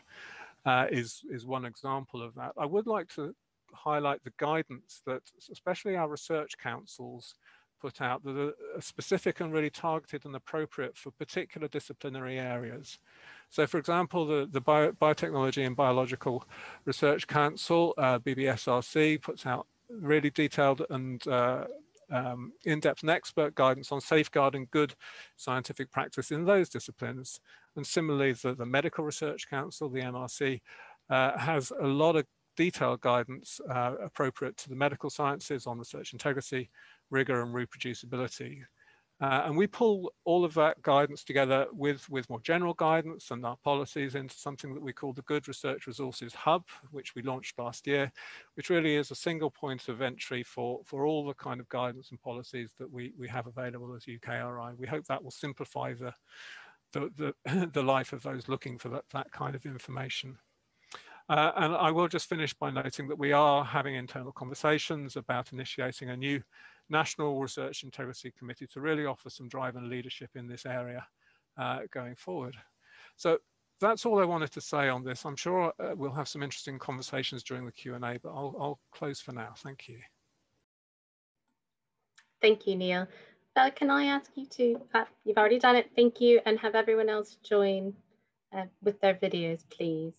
Speaker 5: is one example of that. I would like to highlight the guidance that especially our research councils put out that are specific and really targeted and appropriate for particular disciplinary areas. So for example, the Biotechnology and Biological Research Council, BBSRC, puts out really detailed and in-depth and expert guidance on safeguarding good scientific practice in those disciplines. And similarly, the Medical Research Council, the MRC, has a lot of detailed guidance appropriate to the medical sciences on research integrity, rigor and reproducibility. And we pull all of that guidance together with more general guidance and our policies into something that we call the Good Research Resources Hub, which we launched last year, which really is a single point of entry for all the kind of guidance and policies that we have available as UKRI. We hope that will simplify the life of those looking for that kind of information. And I will just finish by noting that we are having internal conversations about initiating a new National Research Integrity Committee to really offer some drive and leadership in this area going forward. So that's all I wanted to say on this. I'm sure we'll have some interesting conversations during the Q&A, but I'll close for now. Thank you.
Speaker 1: Thank you, Neil. Bella, can I ask you to, you've already done it, thank you, and have everyone else join with their videos, please.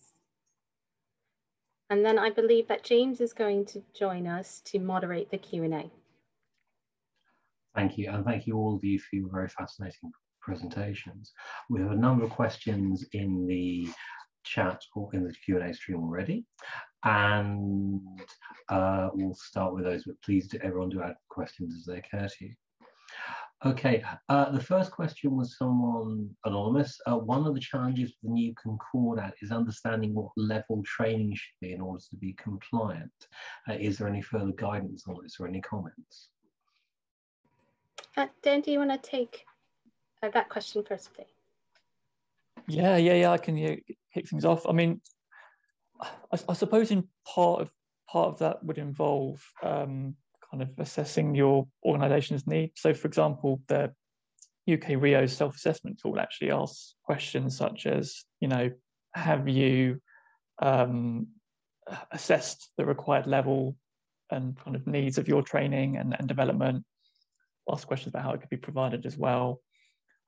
Speaker 1: And then I believe that James is going to join us to moderate the Q&A.
Speaker 6: Thank you, and thank you all of you for your very fascinating presentations. We have a number of questions in the chat or in the Q&A stream already, and we'll start with those, but please everyone do add questions as they occur to you. Okay, the first question was someone anonymous. One of the challenges with the new Concordat is understanding what level training should be in order to be compliant. Is there any further guidance on this or any comments?
Speaker 1: Dan, do you want to take that question first, please?
Speaker 2: Yeah, I can kick things off. I mean, I suppose in part of that would involve kind of assessing your organisation's needs. So, for example, the UKRIO self-assessment tool actually asks questions such as, you know, have you assessed the required level and kind of needs of your training and development? Ask questions about how it could be provided as well.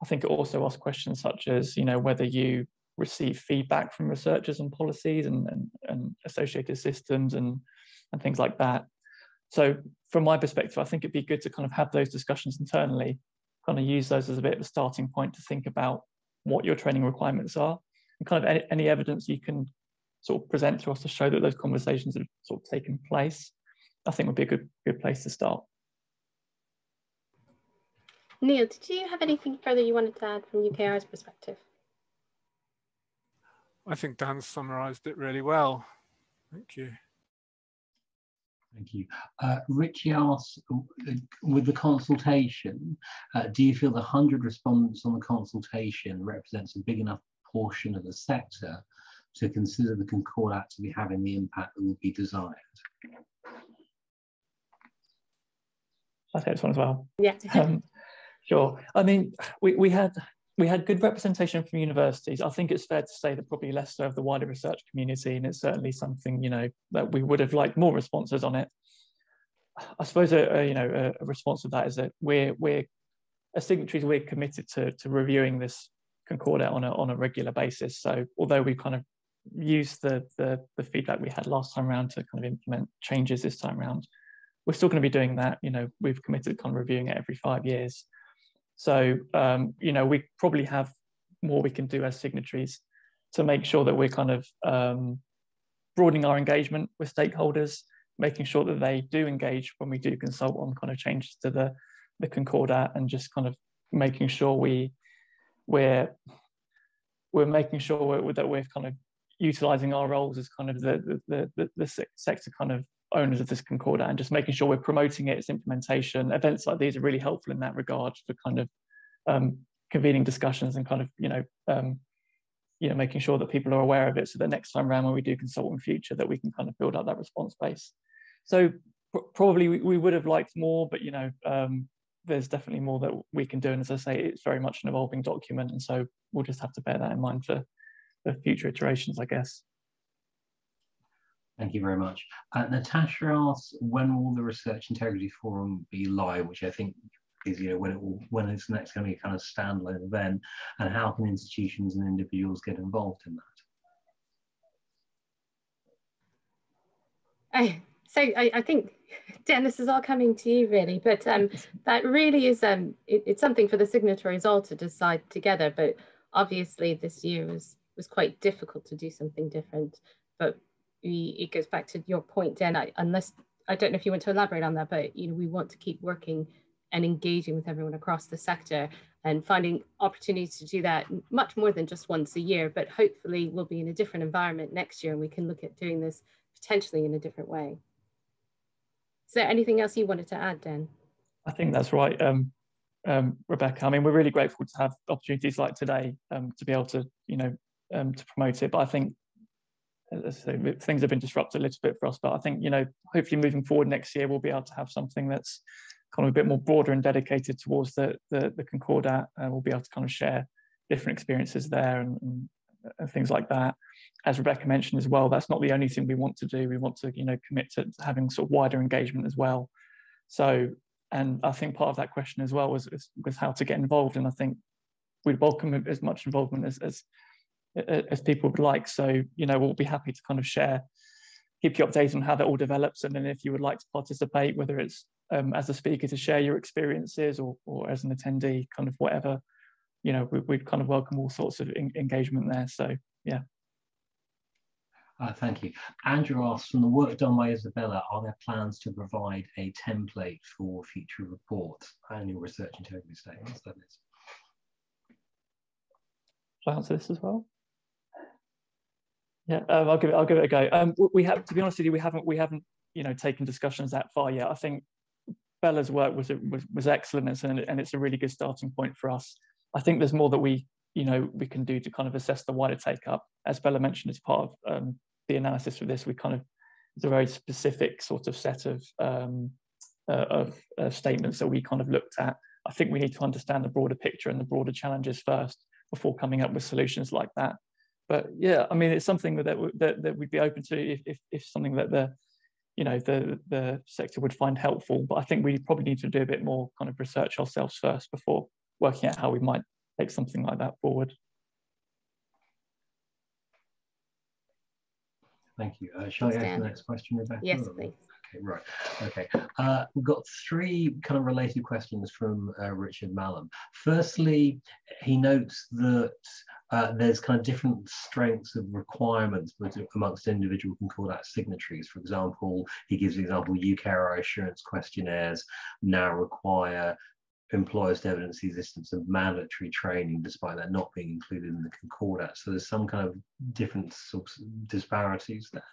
Speaker 2: I think it also asks questions such as, you know, whether you receive feedback from researchers on policies and associated systems and things like that. So from my perspective, I think it'd be good to kind of have those discussions internally, kind of use those as a bit of a starting point to think about what your training requirements are and kind of any evidence you can sort of present to us to show that those conversations have sort of taken place, I think would be a good place to start.
Speaker 1: Neil, did you have anything further you wanted to add from UKRI's perspective?
Speaker 5: I think Dan summarised it really well. Thank you.
Speaker 6: Thank you. Richie asks, with the consultation, do you feel the 100 respondents on the consultation represents a big enough portion of the sector to consider the Concordat to be having the impact that would be desired?
Speaker 2: I'll take this one as well.
Speaker 1: Yeah.
Speaker 2: Sure. I mean, we had good representation from universities. I think it's fair to say that probably less so of the wider research community, and it's certainly something, you know, that we would have liked more responses on it. I suppose a response to that is that we're as signatories, we're committed to reviewing this Concordat on a regular basis. So although we kind of used the feedback we had last time around to kind of implement changes this time around, we're still going to be doing that. You know, we've committed to kind of reviewing it every 5 years. So, you know, we probably have more we can do as signatories to make sure that we're kind of broadening our engagement with stakeholders, making sure that they do engage when we do consult on kind of changes to the Concordat, and just kind of making sure we're making sure that we're kind of utilising our roles as kind of the sector kind of owners of this Concordat, and just making sure we're promoting its implementation. Events like these are really helpful in that regard for kind of convening discussions and kind of making sure that people are aware of it, so that next time around when we do consult in future, that we can kind of build up that response base. So probably we would have liked more, but you know, there's definitely more that we can do, and as I say, it's very much an evolving document, and so we'll just have to bear that in mind for future iterations, I guess.
Speaker 6: Thank you very much. Natasha asks, when will the Research Integrity Forum be live, which I think is, you know, when it's next going to be a kind of standalone event, and how can institutions and individuals get involved in that?
Speaker 1: I think, Dan, this is all coming to you really, but that really is, it's something for the signatories all to decide together, but obviously this year was quite difficult to do something different, but it goes back to your point, Dan, unless, I don't know if you want to elaborate on that, but you know, we want to keep working and engaging with everyone across the sector and finding opportunities to do that much more than just once a year, but hopefully we'll be in a different environment next year and we can look at doing this potentially in a different way. Is there anything else you wanted to add, Dan? I
Speaker 2: think that's right, Rebecca. I mean, we're really grateful to have opportunities like today to be able to, you know, to promote it, but I think things have been disrupted a little bit for us, but I think, you know, hopefully moving forward next year we'll be able to have something that's kind of a bit more broader and dedicated towards the Concordat, and we'll be able to kind of share different experiences there and things like that. As Rebecca mentioned as well, that's not the only thing we want to do. We want to, you know, commit to having sort of wider engagement as well. So, and I think part of that question as well was how to get involved, and I think we'd welcome as much involvement as people would like. So, you know, we'll be happy to kind of share, keep you updated on how that all develops, and then if you would like to participate, whether it's as a speaker to share your experiences, or as an attendee, kind of whatever, you know, we'd kind of welcome all sorts of engagement there. So yeah.
Speaker 6: Thank you. Andrew asks, from the work done by Isabella, are there plans to provide a template for future reports, annual research integrity statements, that is?
Speaker 2: Shall I answer this as well? Yeah, I'll give it a go. We have, to be honest with you, we haven't you know, taken discussions that far yet. I think Bella's work was excellent, and it's a really good starting point for us. I think there's more that we can do to kind of assess the wider take up. As Bella mentioned, as part of the analysis for this, it's a very specific sort of set of statements that we kind of looked at. I think we need to understand the broader picture and the broader challenges first before coming up with solutions like that. But yeah, I mean, it's something that we'd be open to if something that the sector would find helpful. But I think we probably need to do a bit more kind of research ourselves first before working out how we might take something like that forward.
Speaker 6: Thank you. Shall I go to the next question, Rebecca?
Speaker 1: Yes, please.
Speaker 6: Okay, right. Okay. We've got three kind of related questions from Richard Mallam. Firstly, he notes that there's kind of different strengths of requirements amongst individual Concordat signatories. For example, he gives the example UKRI assurance questionnaires now require employers to evidence the existence of mandatory training despite that not being included in the Concordat. So there's some kind of different sorts of disparities there.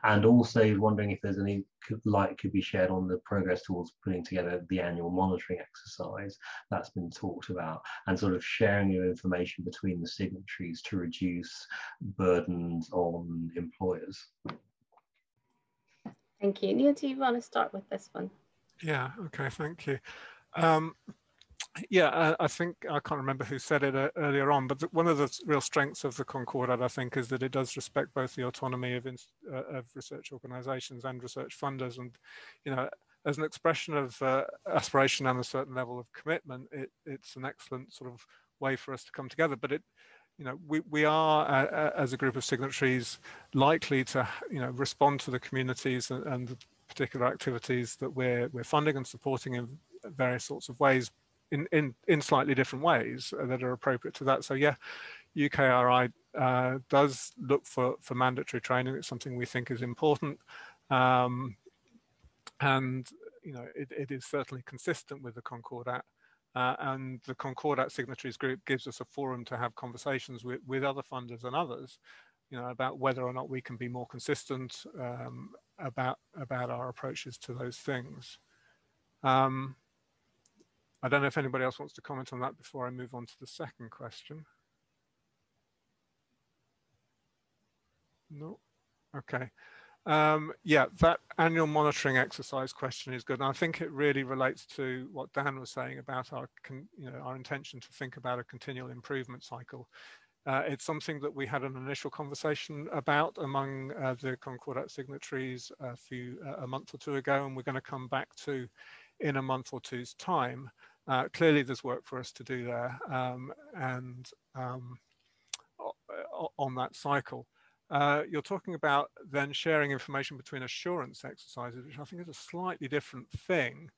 Speaker 6: And also he's wondering if there's any light could be shed on the progress towards putting together the annual monitoring exercise that's been talked about, and sort of sharing of information between the signatories to reduce burdens on employers.
Speaker 1: Thank you. Neil, do you want to start with this one?
Speaker 5: Yeah, okay, thank you. Yeah, I think, I can't remember who said it earlier on, but one of the real strengths of the Concordat, I think, is that it does respect both the autonomy of research organisations and research funders. And, you know, as an expression of aspiration and a certain level of commitment, it's an excellent sort of way for us to come together. But you know, we are, as a group of signatories, likely to, you know, respond to the communities and the particular activities that we're funding and supporting in various sorts of ways, in slightly different ways that are appropriate to that. So yeah, UKRI does look for mandatory training. It's something we think is important, and you know, it is certainly consistent with the Concordat, and the Concordat signatories group gives us a forum to have conversations with other funders and others, you know, about whether or not we can be more consistent about our approaches to those things. I don't know if anybody else wants to comment on that before I move on to the second question. No? Okay. Yeah, that annual monitoring exercise question is good. And I think it really relates to what Dan was saying about our intention to think about a continual improvement cycle. It's something that we had an initial conversation about among the Concordat signatories a month or two ago, and we're going to come back to in a month or two's time. Clearly there's work for us to do there, and on that cycle. You're talking about then sharing information between assurance exercises, which I think is a slightly different thing,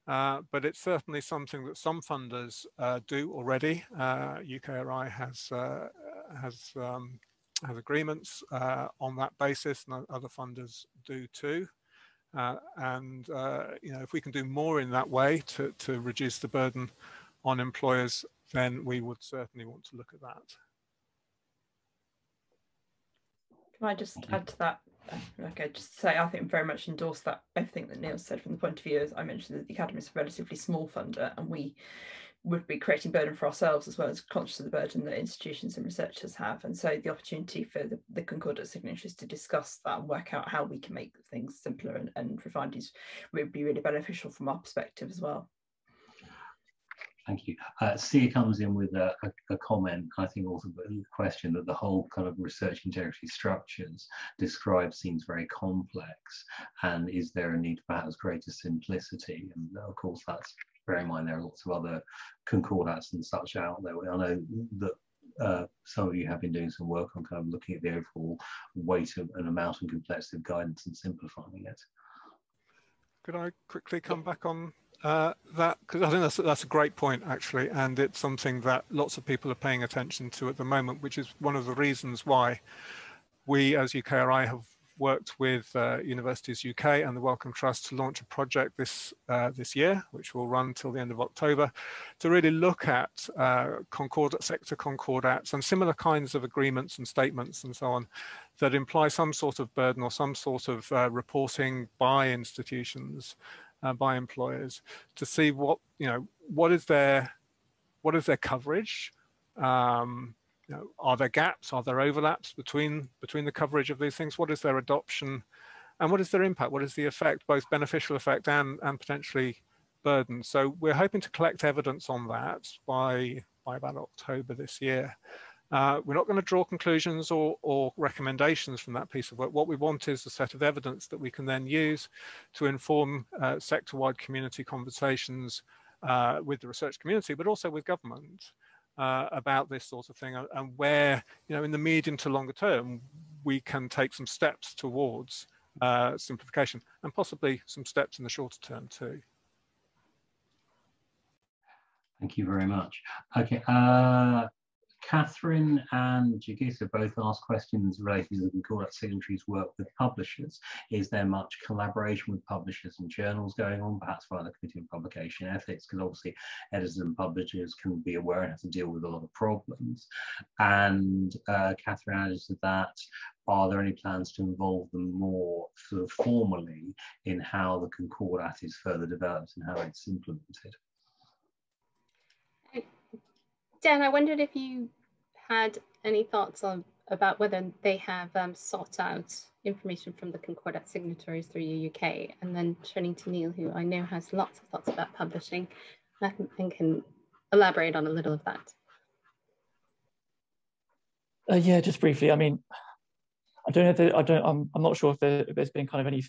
Speaker 5: but it's certainly something that some funders do already. UKRI has agreements on that basis, and other funders do too. And you know, if we can do more in that way to reduce the burden on employers, then we would certainly want to look at that.
Speaker 4: Can I just add to that? Okay, just to say I think very much endorse that, everything that Neil said from the point of view, as I mentioned, that the Academy is a relatively small funder, and we would be creating burden for ourselves as well as conscious of the burden that institutions and researchers have. And so the opportunity for the Concordat signatories to discuss that and work out how we can make things simpler and refined would be really beneficial from our perspective as well.
Speaker 6: Thank you. Sia comes in with a comment, I think also a question, that the whole kind of research integrity structures described seems very complex, and is there a need for perhaps greater simplicity? And of course, that's, bear in mind there are lots of other Concordats and such out there. I know that some of you have been doing some work on kind of looking at the overall weight and amount and complexity of guidance and simplifying it.
Speaker 5: Could I quickly come back on that? Because I think that's a great point, actually, and it's something that lots of people are paying attention to at the moment, which is one of the reasons why we, as UKRI, have worked with Universities UK and the Wellcome Trust to launch a project this year, which will run till the end of October, to really look at sector concordats and similar kinds of agreements and statements and so on that imply some sort of burden or some sort of reporting by institutions, by employers, to see what is their coverage. Are there gaps? Are there overlaps between the coverage of these things? What is their adoption, and what is their impact? What is the effect, both beneficial effect and potentially burden? So we're hoping to collect evidence on that by about October this year. We're not going to draw conclusions or recommendations from that piece of work. What we want is a set of evidence that we can then use to inform sector-wide community conversations with the research community, but also with government. About this sort of thing, and where, in the medium to longer term, we can take some steps towards simplification, and possibly some steps in the shorter term too.
Speaker 6: Thank you very much. Okay, Catherine and Jagitha both asked questions related to the Concordat Signatories' work with publishers. Is there much collaboration with publishers and journals going on, perhaps via the Committee on Publication Ethics, because obviously editors and publishers can be aware and have to deal with a lot of problems. And Catherine added to that, are there any plans to involve them more sort of formally in how the Concordat is further developed and how it's implemented?
Speaker 1: Dan, I wondered if you had any thoughts about whether they have sought out information from the Concordat signatories through UK, and then turning to Neil, who I know has lots of thoughts about publishing and can elaborate on a little of that.
Speaker 2: Yeah, just briefly. I mean, I don't know. I'm not sure if there's been kind of any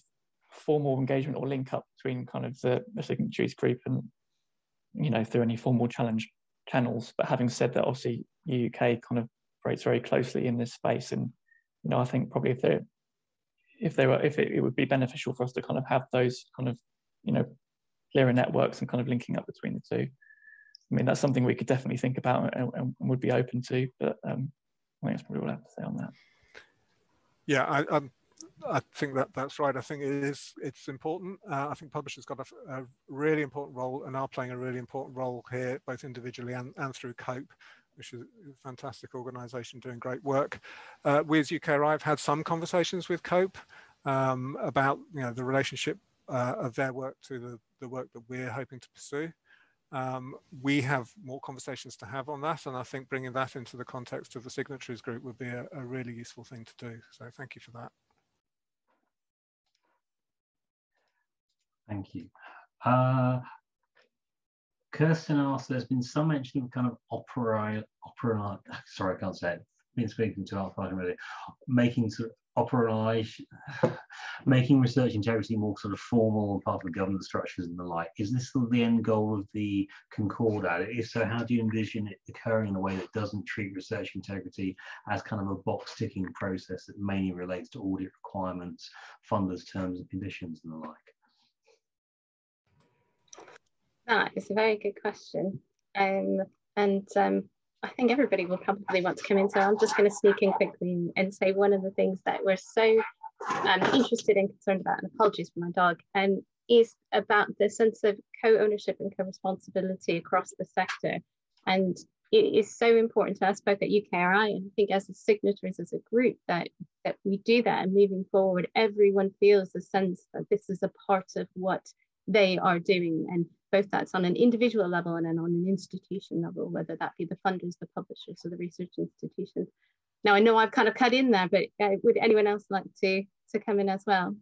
Speaker 2: formal engagement or link up between kind of the signatories group and through any formal channels. But having said that, obviously UK kind of operates very closely in this space, and I think probably if it would be beneficial for us to kind of have those kind of clearer networks and kind of linking up between the two. I mean, that's something we could definitely think about and would be open to, but I think that's probably what I have to say on that.
Speaker 5: Yeah, I think that's right. I think it's important. I think publishers got a really important role and are playing a really important role here, both individually and through COPE, which is a fantastic organisation doing great work. We as UKRI have had some conversations with COPE about the relationship of their work to the work that we're hoping to pursue. We have more conversations to have on that, and I think bringing that into the context of the signatories group would be a really useful thing to do. So thank you for that.
Speaker 6: Thank you. Kirsten asked, there's been some mention of kind of sorry, I can't say it. Been speaking to already, making sort of making research integrity more sort of formal and part of the governance structures and the like. Is this still the end goal of the Concordat? If so, how do you envision it occurring in a way that doesn't treat research integrity as kind of a box-ticking process that mainly relates to audit requirements, funders' terms and conditions and the like?
Speaker 1: That is a very good question. I think everybody will probably want to come in, so I'm just going to sneak in quickly and say one of the things that we're so interested and concerned about, and apologies for my dog, is about the sense of co-ownership and co-responsibility across the sector. And it is so important to us both at UKRI and I think as the signatories as a group that we do that, and moving forward everyone feels a sense that this is a part of what they are doing, and both that's on an individual level and then on an institution level, whether that be the funders, the publishers, or the research institutions. Now, I know I've kind of cut in there, but would anyone else like to come in as well?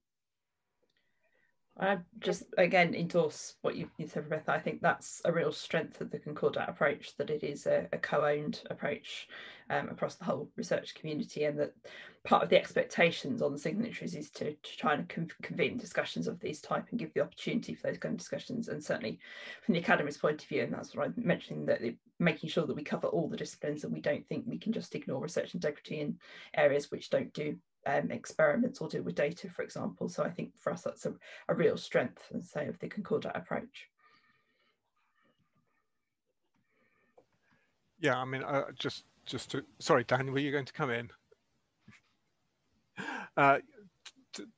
Speaker 4: I just again endorse what you said, Rebecca. I think that's a real strength of the Concordat approach, that it is a co-owned approach across the whole research community, and that part of the expectations on the signatories is to try and convene discussions of this type and give the opportunity for those kind of discussions. And certainly from the academy's point of view, and that's what I'm mentioning, that making sure that we cover all the disciplines, that we don't think we can just ignore research integrity in areas which don't do experiments or deal with data, for example. So I think for us that's a real strength, and say, of the Concordat approach.
Speaker 5: Yeah, I mean, just to, sorry, Dan, were you going to come in?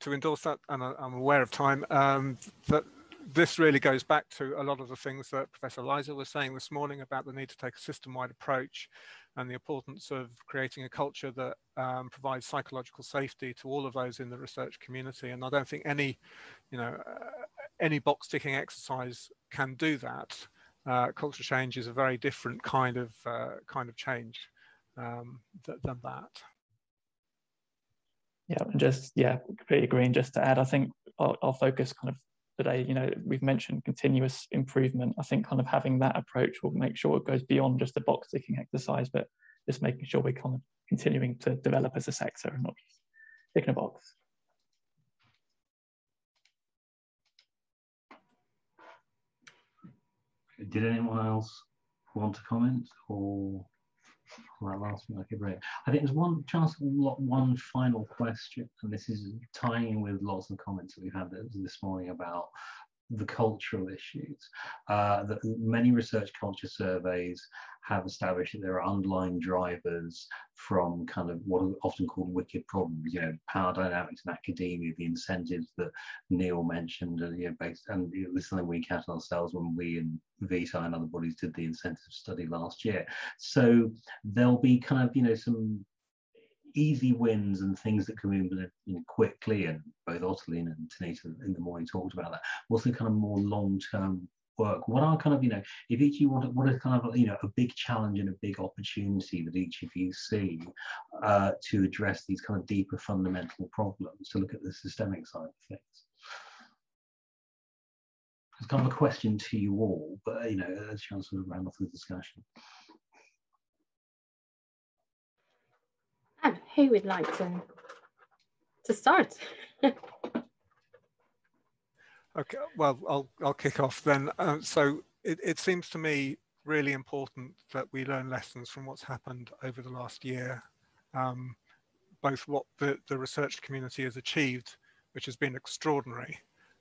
Speaker 5: To endorse that, and I'm aware of time, that this really goes back to a lot of the things that Professor Leyser was saying this morning about the need to take a system-wide approach and the importance of creating a culture that provides psychological safety to all of those in the research community. And I don't think any, any box-ticking exercise can do that. Culture change is a very different kind of change than that.
Speaker 2: Yeah, and just, yeah, completely agree. And just to add, I think our focus kind of today, we've mentioned continuous improvement. I think kind of having that approach will make sure it goes beyond just a box ticking exercise, but just making sure we're kind of continuing to develop as a sector and not just ticking a box.
Speaker 6: Did anyone else want to comment or? That last one, okay, brilliant. I think there's one final question, and this is tying in with lots of comments that we've had this morning about the cultural issues. That many research culture surveys have established that there are underlying drivers from kind of what are often called wicked problems, power dynamics in academia, the incentives that Neil mentioned, and based, and this is something we encountered ourselves when we and VETA and other bodies did the incentive study last year. So there'll be kind of some easy wins and things that can move quickly, and both Ottoline and Tanita in the morning talked about that. Also kind of more long-term work. What are kind of, if each of you what is kind of, a big challenge and a big opportunity that each of you see to address these kind of deeper fundamental problems, to look at the systemic side of things? It's kind of a question to you all, but a chance to round off the discussion.
Speaker 1: And who would like to start?
Speaker 5: Okay, well, I'll kick off then. So it seems to me really important that we learn lessons from what's happened over the last year, both what the research community has achieved, which has been extraordinary,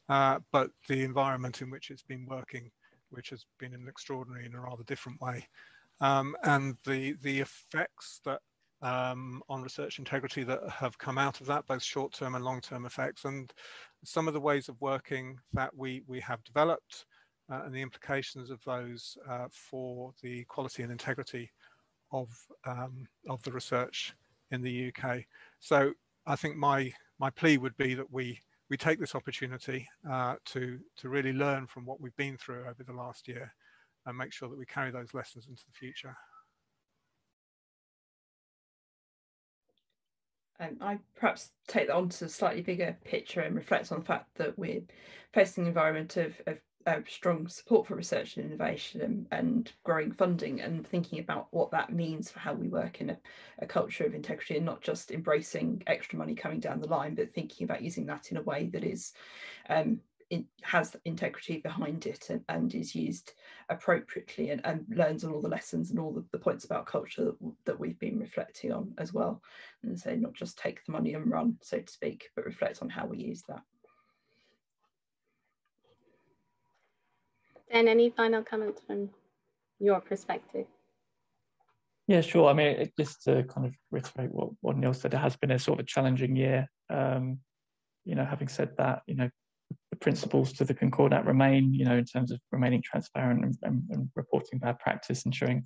Speaker 5: but the environment in which it's been working, which has been extraordinary in a rather different way, and the effects that on research integrity that have come out of that, both short-term and long-term effects, and some of the ways of working that we have developed, and the implications of those for the quality and integrity of the research in the UK. So I think my plea would be that we take this opportunity to really learn from what we've been through over the last year and make sure that we carry those lessons into the future.
Speaker 4: I perhaps take that on to a slightly bigger picture and reflect on the fact that we're facing an environment of strong support for research and innovation and growing funding, and thinking about what that means for how we work in a culture of integrity, and not just embracing extra money coming down the line, but thinking about using that in a way that is it has integrity behind it and is used appropriately, and learns on all the lessons and all the points about culture that we've been reflecting on as well. And so not just take the money and run, so to speak, but reflect on how we use that.
Speaker 1: Dan, any final comments from your perspective?
Speaker 2: Yeah, sure. I mean, just to kind of reiterate what Neil said, it has been a sort of a challenging year. Having said that, the principles to the Concordat remain, in terms of remaining transparent and reporting bad practice, ensuring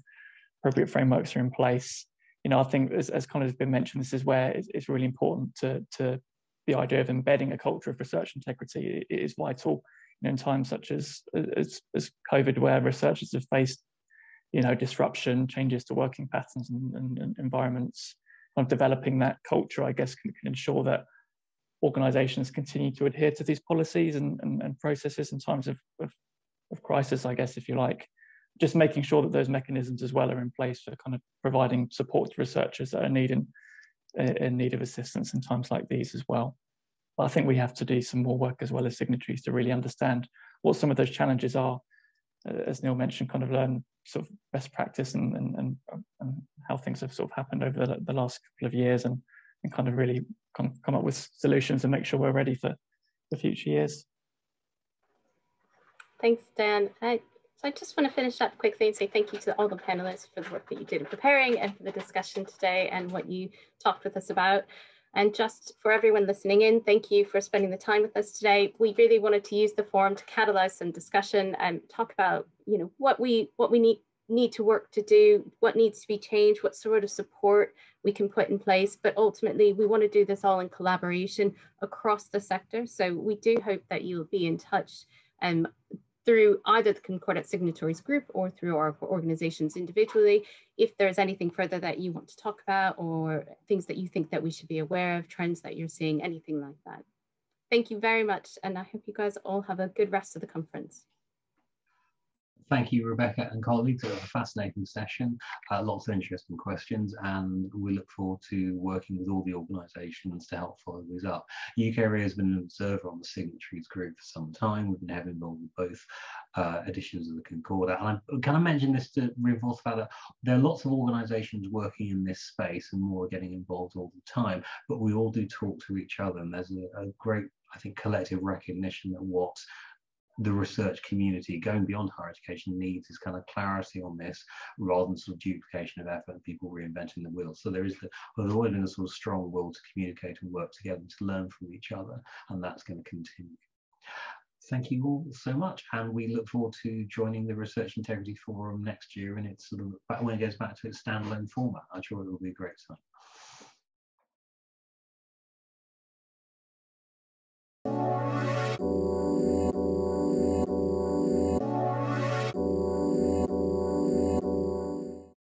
Speaker 2: appropriate frameworks are in place. I think as kind of has been mentioned, this is where it's really important to the idea of embedding a culture of research integrity. It is vital, in times such as COVID, where researchers have faced, disruption, changes to working patterns and environments. Kind of developing that culture, I guess, can ensure that organisations continue to adhere to these policies and processes in times of crisis, I guess, if you like. Just making sure that those mechanisms as well are in place for kind of providing support to researchers that are in need of assistance in times like these as well. But I think we have to do some more work as well as signatories to really understand what some of those challenges are. As Neil mentioned, kind of learn sort of best practice and how things have sort of happened over the last couple of years, and and kind of really come up with solutions and make sure we're ready for the future years.
Speaker 1: Thanks, Dan. So I just want to finish up quickly and say thank you to all the panelists for the work that you did in preparing and for the discussion today and what you talked with us about. And just for everyone listening in, thank you for spending the time with us today. We really wanted to use the forum to catalyze some discussion and talk about, what we need to work to do, what needs to be changed, what sort of support we can put in place. But ultimately, we want to do this all in collaboration across the sector. So we do hope that you'll be in touch through either the Concordat Signatories group or through our organizations individually, if there's anything further that you want to talk about or things that you think that we should be aware of, trends that you're seeing, anything like that. Thank you very much. And I hope you guys all have a good rest of the conference.
Speaker 6: Thank you, Rebecca and colleagues. It was a fascinating session, lots of interesting questions, and we look forward to working with all the organisations to help follow these up. UKRIO has been an observer on the Signatories group for some time. We've been heavily involved with both editions of the Concordat. And I kind of mention this to reinforce the fact that there are lots of organisations working in this space and more are getting involved all the time, but we all do talk to each other, and there's a great, I think, collective recognition that what the research community going beyond higher education needs is kind of clarity on this rather than sort of duplication of effort and people reinventing the wheel. So there's always been a sort of strong will to communicate and work together to learn from each other, and that's going to continue. Thank you all so much, and we look forward to joining the Research Integrity Forum next year, and it's sort of when it goes back to its standalone format. I'm sure it will be a great time.